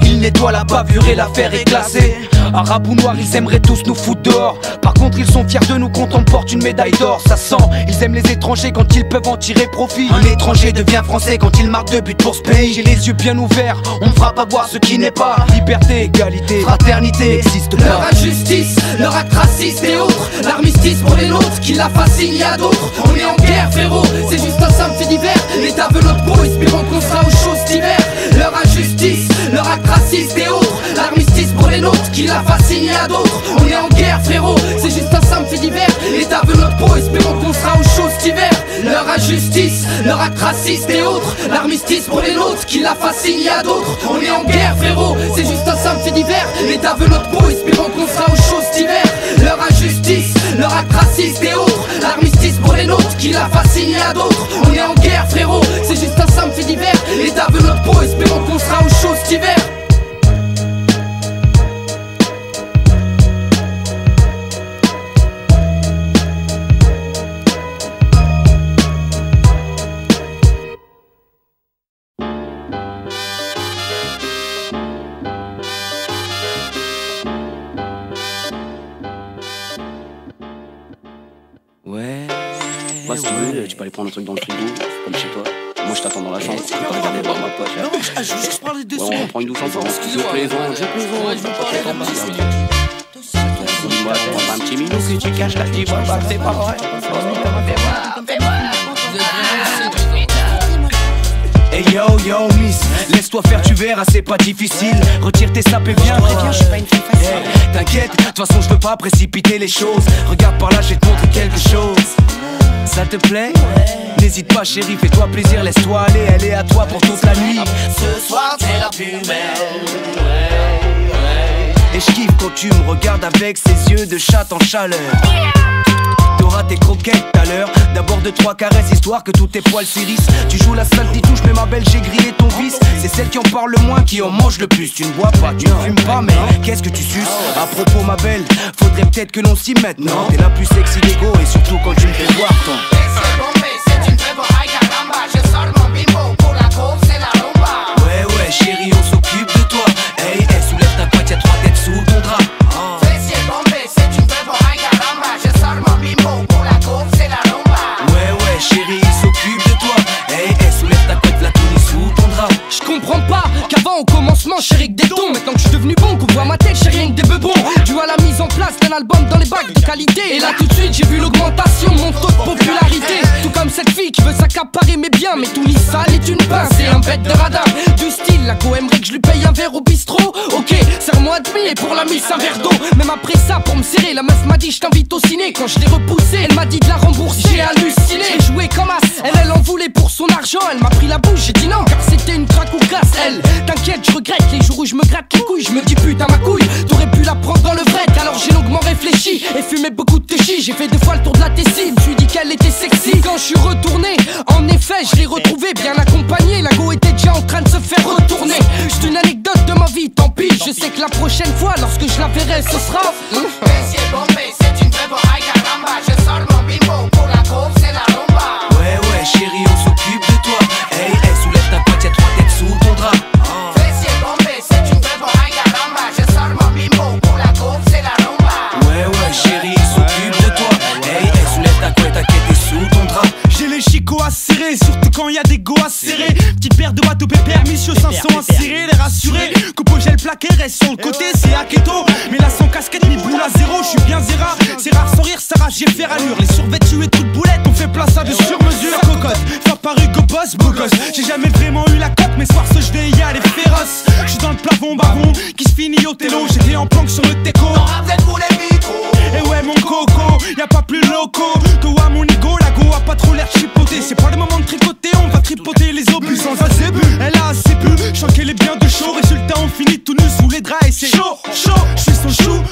Il nettoie la bavure et l'affaire est classée. Arabes ou noirs, ils aimeraient tous nous foutre dehors. Par contre, ils sont fiers de nous quand on porte une médaille d'or. Ça sent, ils aiment les étrangers quand ils peuvent en tirer profit. Un étranger devient français quand il marque 2 buts pour ce pays. J'ai les yeux bien ouverts, on ne fera pas voir ce qui n'est pas. Liberté, égalité, fraternité n'existe pas. Leur injustice, leur acte raciste et autres, l'armistice pour les nôtres qui la fascine, y a d'autres. On est en guerre frérot, c'est juste un simple fait divers. L'État veut notre peau, espérons qu'on sera aux choses d'hiver. Leur injustice, leur acte raciste et autres, l'armistice pour les nôtres qui la fascine, y a d'autres. On est en guerre frérot, c'est juste un simple fait divers. L'État veut notre peau, espérons qu'on sera aux choses d'hiver. Leur leur injustice, leur acte raciste et autres. L'armistice pour les nôtres, qui la fascine, y a d'autres. On est en guerre frérot, c'est juste un simple fait divers. L'État veut notre peau, espérons qu'on sera aux choses d'hiver. Leur injustice, leur acte raciste et autres. L'armistice pour les nôtres, qui la fascine, y a d'autres. On est en guerre frérot, c'est juste un simple fait divers. L'État veut notre peau, espérons qu'on sera aux choses d'hiver. Bah, si tu veux, tu peux aller prendre un truc dans le frigo, comme chez toi. Moi je t'attends dans la chambre, tu peux regarder dans ma poche. Non, je parle de 2 secondes. On prend une douche ensemble. Je plaisante. Je vous parlais dans 10 minutes. Dis-moi, t'as un petit minou que tu caches là, dis-moi, c'est pas vrai. Hey yo yo miss, laisse-toi faire, tu verras, c'est pas difficile. Retire tes sapes et viens. Je suis pas une fille facile. T'inquiète, de toute façon je veux pas précipiter les choses. Regarde par là, je vais te montrer quelque chose. Ça te plaît? N'hésite pas chérie, fais-toi plaisir, laisse-toi aller, elle est à toi pour toute la nuit. Ce soir t'es la plus belle. Et je kiffe quand tu me regardes avec ces yeux de chatte en chaleur. T'auras tes croquettes tout à l'heure. D'abord 2-3 caresses histoire que tous tes poils s'irissent. Tu joues la sale touche mais ma belle j'ai grillé ton vice. C'est celle qui en parle le moins qui en mange le plus. Tu ne bois pas, tu ne fumes pas mais qu'est-ce que tu suces? À propos ma belle, faudrait peut-être que l'on s'y mette. Non, t'es la plus sexy des go et surtout quand tu me fais voir ton. C'est une vraie boraille caramba. Je sors mon bimbo pour la course c'est la rumba. Ouais chérie on s'occupe de toi. Hey soulève ta couette, y'a 3 têtes sous ton drap. Fessier bombé, c'est une vraie boraille caramba. Je sors mon bimbo pour la course c'est la rumba. Ouais chérie il s'occupe de toi. Hey soulève ta couette, la tournée sous ton drap. Je comprends pas qu'avant au commencement chérie que des tons. Maintenant que je suis devenu bon, qu'on voit ma tête chérie rien que des bebons. Dû à la mise en place d'un album dans les bacs de qualité. Et là tout de suite j'ai vu l'augmentation de mon taux de popularité. Tout comme cette fille qui veut s'accaparer mes biens. Mais tout sale est une pince et un bête de radin. Du style, la go aimerait que je lui paye un verre au bistrot. Ok, serre-moi demi et pour la mise un verre d'eau. Même après ça pour me serrer, la meuf m'a dit je t'invite au ciné. Quand je l'ai repoussé, elle m'a dit de la rembourser. J'ai halluciné, j'ai joué comme as. Elle en voulait pour son argent, elle m'a pris la bouche. J'ai dit non car c'était une craque ou casse. Elle, t'inquiète, je regrette les jours où je me gratte les couilles. Je me dis putain ma couille, t'aurais pu la prendre dans le vrai. Alors j'ai longuement réfléchi et fumé beaucoup de touchy. J'ai fait 2 fois le tour de la Tessie, me suis dit qu'elle était sexy. Quand je suis retourné, en effet je l'ai retrouvée bien accompagnée. La go était déjà en train de se faire retourner. C'est une anecdote de ma vie, tant pis. Je sais que la prochaine fois, lorsque je la verrai, ce sera Fessier bombé, c'est une vraie boraille caramba. Je sors mon bimbo pour la course c'est la rumba. Ouais chérie on s'occupe de toi. Hey soulève ta couette, y'a 3 têtes sous ton drap. Fessier bombé, c'est une vraie boraille caramba. Je sors mon bimbo pour la course c'est la rumba. Ouais chérie il s'occupe de toi. Hey soulève ta couette, t'inquiète, sous ton drap. J'ai les chicots à serrer, surtout quand y a des go à serrer. Petite paire de watts au pépère, mission 500 à serrer, les rassurer. Coupe gel plaqué, reste sur le côté, c'est Aketo. Mais là sans casquette, ni boule à zéro, je suis bien zéra. C'est rare sans rire, ça rage, j'ai fait allure. Les survêtus et toutes boulettes, on fait place à de sur-mesure. La cocotte, faire par Hugo Boss, beau gosse. J'ai jamais vraiment eu la cote, mais soir ce je vais y aller féroce. Je suis dans le plafond baron, qui se finit au télo. J'étais en planque sur le teco. Et ouais mon coco, y'a pas plus loco. Toi mon ego, la go a pas trop l'air chipoté. C'est pas le moment de tricoter, on va tripoter les obus sans assez bu. Elle a assez bu, je sens qu'elle est bien de chaud. Résultat on finit tout nu sous les draps et c'est chaud. Je suis son chou,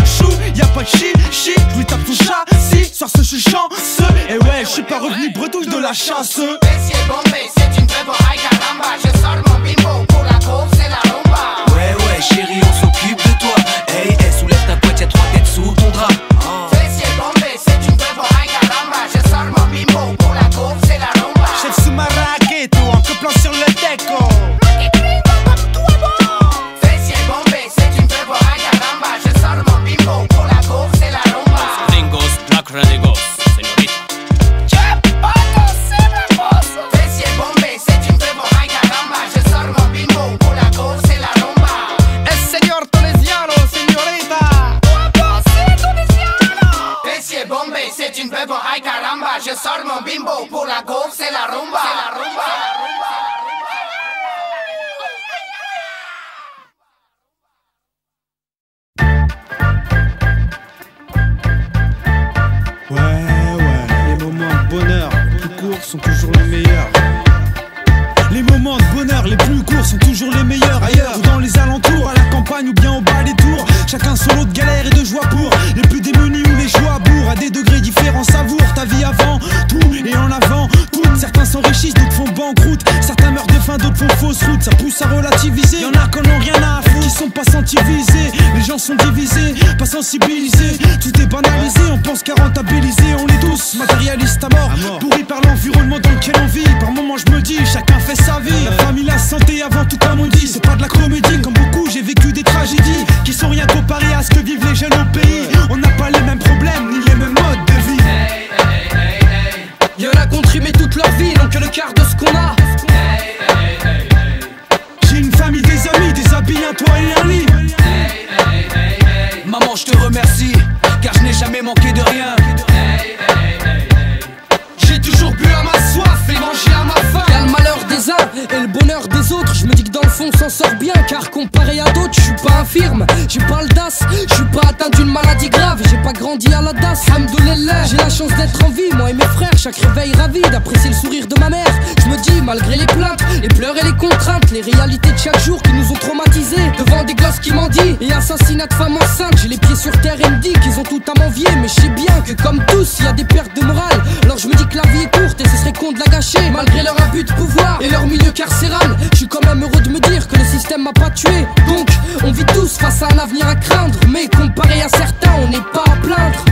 y'a pas de chi, je lui tape son chat. Si, soir ce je suis chanceux. Et ouais, je suis pas revenu bredouille de la chasse. Fessier bombé, c'est une vraie boraille caramba. Je sors mon bimbo pour la course c'est la rumba. Ouais chérie on s'occupe de toi. Hey soulève ta couette, y'a 3 têtes sous ton drap. Fessier bombé, c'est une vraie boraille caramba. Je sors mon bimbo pour la course c'est la rumba. Chef sous ma raquette, en plan sur le déco. Fessier bombé, c'est une vraie boraille caramba. Je sors mon bimbo pour la course c'est la rumba. Ringos, Black Renegos, señorita. Fessier bombé, c'est une vraie boraille caramba. Je sors mon bimbo pour la course c'est la rumba. El señor tunesiano, señorita. Fessier bombé, c'est une vraie boraille caramba. Je sors mon bimbo pour la course c'est la rumba. car les plus courts sont toujours les meilleurs ailleurs ou dans les alentours, à la campagne ou bien au bas des tours. Chacun son lot de galère et de joie pour les plus démunis ou les joies bourres. À des degrés différents, savoure ta vie avant tout et en avant tout. Certains s'enrichissent, d'autres font banqueroute. Certains meurent de faim, d'autres font fausse route. Ça pousse à relativiser. Y'en a qui en ont rien à foutre, qui sont pas sentis visés. Les gens sont divisés, pas sensibilisés. Tout est banalisé, on pense qu'à rentabiliser. On est tous matérialistes à mort, pourris par l'environnement dans lequel on vit. Par moments je me dis, chacun fait sa vie. La famille, la santé avant tout comme on dit. C'est pas de la comédie, comme beaucoup j'ai vécu des tragédies qui sont rien comparées à ce que vivent les jeunes au pays. On n'a pas les mêmes problèmes, ni les mêmes modes de vie. Y'en a contribué toute leur vie, donc que le quart de ce qu'on a. J'ai une famille, des amis, des habits, un toit et un lit. Maman, je te remercie, car je n'ai jamais manqué de rien. J'ai toujours bu à ma soif et mangé à ma faim. Y'a le malheur des uns et le bonheur des autres. Je me dis que dans le fond on s'en sort bien, car comparé à d'autres, je suis pas infirme, j'ai pas le DAS, je suis pas atteint d'une maladie grave, j'ai pas grandi à la DAS. Hamdoulillah, j'ai la chance d'être en vie, moi et mes frères, chaque réveil ravi d'apprécier le sourire de ma mère. Je me dis, malgré les plaintes, les pleurs et les contraintes, les réalités de chaque jour qui nous ont traumatisés, devant des gosses qui mendient et assassinats de femmes enceintes, j'ai les pieds sur terre et me dis qu'ils ont tout à m'envier. Mais je sais bien que comme tous, il y a des pertes de morale. Alors je me dis que la vie est courte et ce serait con de la gâcher. Malgré leur abus de pouvoir et leur milieu carcéral, je suis quand même heureux de me dire que le système m'a pas tué. Donc on vit tous face à un avenir à craindre, mais comparé à certains on n'est pas à plaindre.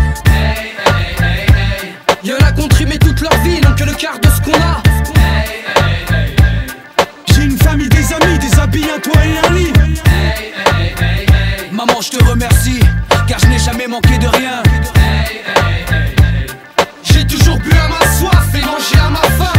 Y'en a contribué toute leur vie, donc que le quart de ce qu'on a. J'ai une famille, des amis, des habits, un toit et un lit. Maman, je te remercie, car je n'ai jamais manqué de rien. J'ai toujours bu à ma soif et mangé à ma faim.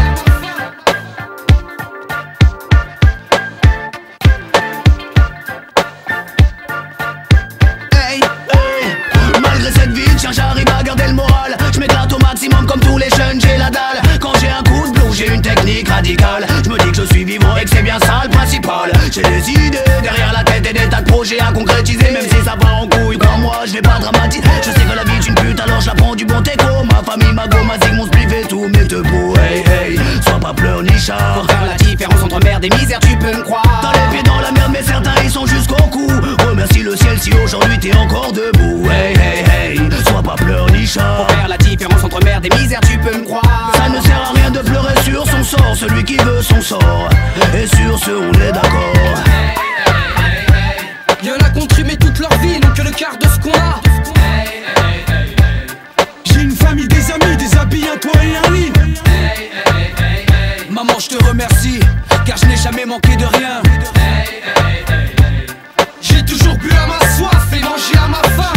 Malgré cette vie, tiens, j'arrive à garder le moral. Je m'éclate au maximum comme tous les jeunes, j'ai la dalle. Quand j'ai un coup de blues, j'ai une technique radicale. Je me dis que je suis vivant et que c'est bien ça le principal. J'ai des idées derrière la tête et des tas de projets à concrétiser. Même si ça part en couille, comme moi, je vais pas dramatiser. Je sais que la vie est une pute, alors je la prends du bon teco. Ma famille, ma go, ma zig, mon spliff et tout, mais debout, hey, hey. Sois pas pleur ni chat. Pour faire la différence entre merde et misère, tu peux me croire. T'as les pieds dans la merde, mais certains ils sont jusqu'au cou. Remercie le ciel si aujourd'hui t'es encore debout, hey, hey, hey. Sois pas pleur ni chat. Pour faire la différence entre merde et misère, tu peux me croire. Ça ne sert à rien de pleurer sur son sort, celui qui veut son sort. Et sur ce on est d'accord. Y'en a contribué toute leur vie, donc que le quart de ce qu'on a. J'ai une famille, des amis, des habits, un toit et un lit. Maman, je te remercie, car je n'ai jamais manqué de rien. J'ai toujours bu à ma soif et mangé à ma faim.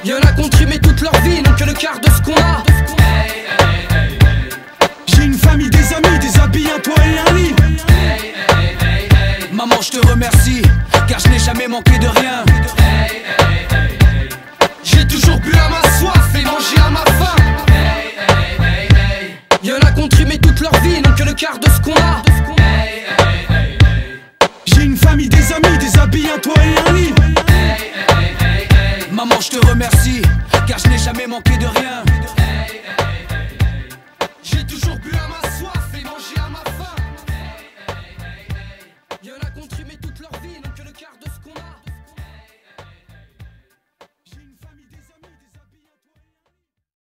Y'en a contribué toute leur vie, donc que le quart de ce qu'on a. J'ai une famille, des amis, des habits, un toit et un lit. Maman, je te remercie, car je n'ai jamais manqué de rien. J'ai toujours bu à ma soif et mangé à ma faim. Y'en a contribué toute leur vie, donc que le quart de ce qu'on a. J'ai une famille, des amis, des habits, un toit et un lit. Maman, je te remercie, car je n'ai jamais manqué de rien. J'ai toujours bu à ma soif et mangé à ma faim. Y'en a contribué toute leur vie, donc que le quart de ce qu'on a. J'ai une famille, des amis, des habits, un toit et un lit.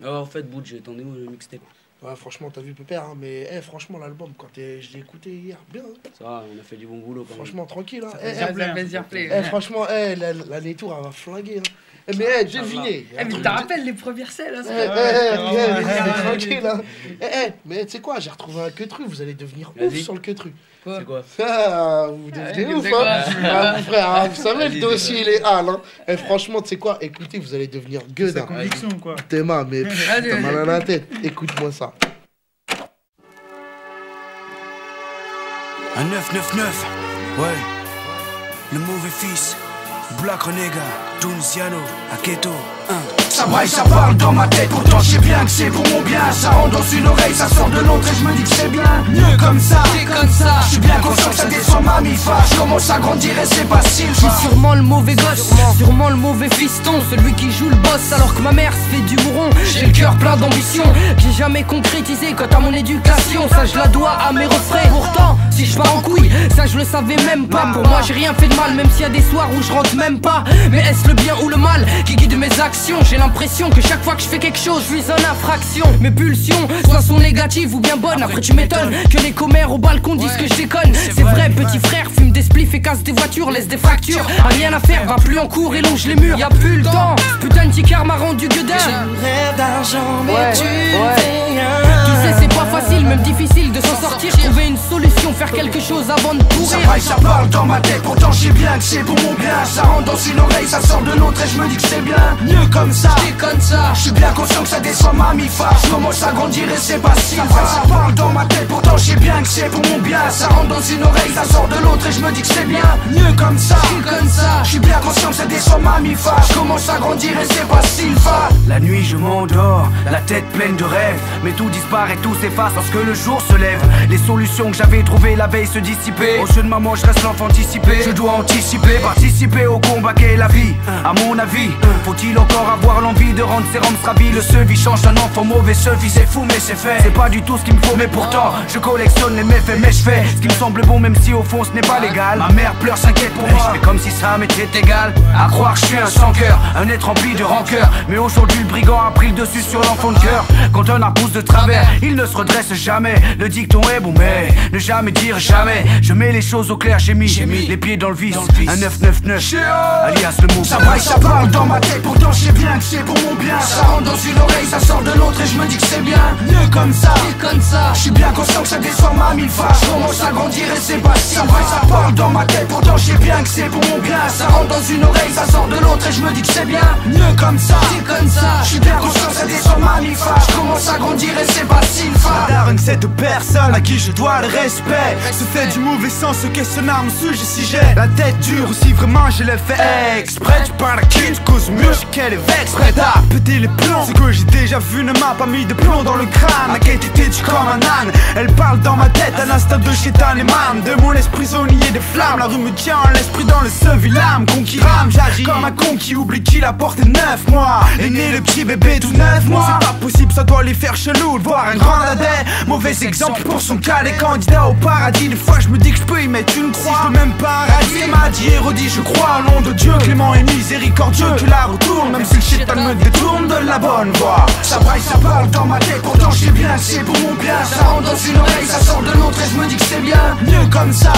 Oh, en fait, Boudj, t'en es où le mixtape? Ouais, franchement, t'as vu Pépère, hein, mais franchement, l'album, quand je l'ai écouté hier, bien. Hein. Ça va, on a fait du bon boulot quand franchement, même. tranquille. Hein. Ça fait plaisir. Franchement, l'année tour, elle va flinguer. Hein. Mais devinez. Mais tu te rappelles les premières scènes là, tranquille. Hein. Mais tu sais quoi, j'ai retrouvé un queutru, vous allez devenir ouf sur le queutru. C'est quoi? Vous devenez ouf, hein. Frère, vous savez, le dossier, il est hal. Hein. Franchement, tu sais quoi, écoutez, vous allez devenir gueule. C'est sa conviction, quoi. Théma, mais t'as mal à la tête. Écoute-moi ça. Un 999, ouais, le mauvais fils, Black Renega, Tunisiano, Aketo, 1. Ça braille, ça parle dans ma tête, pourtant je sais bien que c'est pour mon bien. Ça rentre dans une oreille, ça sort de l'autre et je me dis que c'est bien. Mieux comme ça, c'est comme ça. Je suis bien conscient que ça descend ma mi-fa. Je commence à grandir et c'est pas si. Je suis sûrement le mauvais gosse, sûrement le mauvais fiston, celui qui joue le boss alors que ma mère se fait du mouron. J'ai le cœur plein d'ambition, j'ai jamais concrétisé quant à mon éducation. Ça je la dois à mes refrains. Pourtant, si je pars en couille, ça je le savais même pas. Pour moi j'ai rien fait de mal, même s'il y a des soirs où je rentre même pas. Mais est-ce le bien ou le mal qui guide mes actions? J'ai l'impression que chaque fois que je fais quelque chose, je vis en infraction. Mes pulsions, soit sont négatives ou bien bonnes. Après tu m'étonnes que les commères au balcon disent que je déconne. C'est vrai, petit frère, fume des spliffs et casse des voitures, laisse des fractures. A rien à faire, va plus en cours et longe les murs. Y'a plus le temps, putain de ticard m'a rendu gueudin. Je rêve d'argent mais tu ne fais rien. Tu sais c'est pas facile, même difficile de s'en sortir. Trouver une solution, faire quelque chose avant de pourrir. Ça braille, ça parle dans ma tête, pourtant je sais bien que c'est pour mon bien. Ça rentre dans une oreille, ça sort de l'autre et je me dis que c'est bien. Mieux comme ça, comme ça. Je suis bien conscient que ça descend ma mi-fa. Je commence à grandir et c'est pas si. Ça braille, ça parle dans ma tête, pourtant je sais bien que c'est pour mon bien. Ça rentre dans une oreille, ça sort de l'autre et je me dis que c'est bien. Mieux comme ça, je suis bien conscient que ça descend ma mi-fa. Je commence à grandir et c'est pas si. La nuit je m'endors, la tête pleine de rêves. Mais tout disparaît, tout s'efface lorsque le jour se lève. Les solutions que j'avais trouvées la veille se dissipaient. Au jeu de maman je reste l'enfant anticipé. Je dois anticiper, participer au combat qu'est la vie. À mon avis, faut-il encore avoir l'envie de rendre ses rames ravis? Le sevi change d'un enfant mauvais, sevi c'est fou mais c'est fait. C'est pas du tout ce qu'il me faut mais pourtant je collectionne les méfaits. Mais je fais ce qui me semble bon même si au fond ce n'est pas légal. Ma mère pleure, s'inquiète pour moi. Je fais comme si ça m'était égal. À croire que je suis un sans cœur, un être rempli de rancœur. Mais aujourd'hui le brigand a pris le dessus sur l'enfant de cœur. Quand un arbre pousse de travers, il ne se redresse jamais. Le dicton est bon mais ne jamais dire jamais. Je mets les choses au clair, j'ai mis les pieds dans le vice. Un 999, alias le mot. Ça braille, ça parle dans ma tête, pourtant je sais bien que c'est pour mon bien. Ça rentre dans une oreille, ça sort de l'autre et je me dis que c'est bien. Mieux comme ça, je suis bien conscient que ça descend ma mi-fa. Je commence à grandir et c'est pas si. Ça braille, ça parle dans ma tête, pourtant je sais bien que c'est pour mon bien. Ça rentre dans une oreille, ça sort de l'autre et je me dis que c'est bien. Mieux comme ça, je suis bien conscient que ça descend ma mi-fa. Je commence à grandir et c'est pas si. Darren, c'est deux personnes à qui je dois le respect. Se fait du mauvais sens, ce questionnaire me sujet si j'ai la tête dure ou si vraiment je l'ai fait exprès. Tu parles à qui, tu causes mieux, qu'elle est vexe. Prête à péter les plombs, c'est que j'ai déjà vu ne m'a pas mis de plomb dans le crâne. Ma quête était tu comme un âne, elle parle dans ma tête à l'instant de chétan et man. De mon esprit prisonnier des flammes, la rue me tient l'esprit dans le seul l'âme. Con qui rame, j'agis comme un con qui oublie qu'il a porté 9 mois. Et né le petit bébé tout 9 mois. C'est pas possible, ça doit les faire chelou de voir un grand dadais. Mauvais exemple pour son cas, les candidats au paradis. Des fois je me dis que je peux y mettre une croix. Si je peux même pas radier, m'a dit érudit, je crois au nom de Dieu clément et miséricordieux que la retourne, même si le shit me détourne de la bonne voie. Ça braille, ça parle dans ma tête, pourtant je sais bien que c'est pour mon bien. Ça rentre dans une oreille, ça sort de l'autre et je me dis que c'est bien. Mieux comme ça,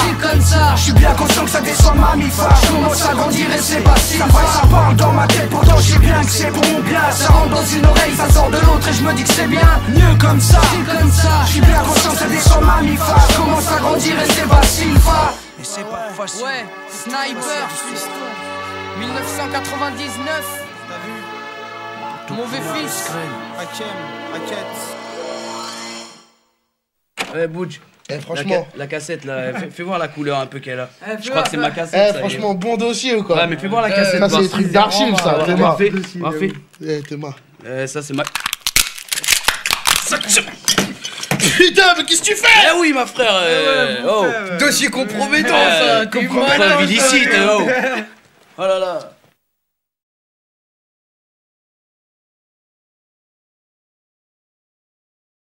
je suis bien conscient que ça descend ma mi-fa. Je commence à grandir et c'est pas si. Ça braille, ça parle dans ma tête, pourtant je sais bien que c'est pour mon bien. Ça rentre dans une oreille, ça sort de l'autre et je me dis que c'est bien. Mieux comme ça, je suis bien conscient que ça descend ma mi-fa. Je commence à grandir et c'est pas si. Et c'est pas facile. Ouais, Sniper, 1999. Mauvais fils. Ouais, Bouch. Franchement. La cassette là, fais voir la couleur un peu qu'elle a. Je crois que c'est ma cassette. Franchement, bon dossier ou quoi? Ouais, mais fais voir la cassette. Ça, c'est des trucs d'archives, ça. Théma. Théma. Ça, c'est ma. Putain, mais qu'est-ce que tu fais? Eh oui, ma frère. Dossier compromettant, ça. Compromettant illicite. Oh là là.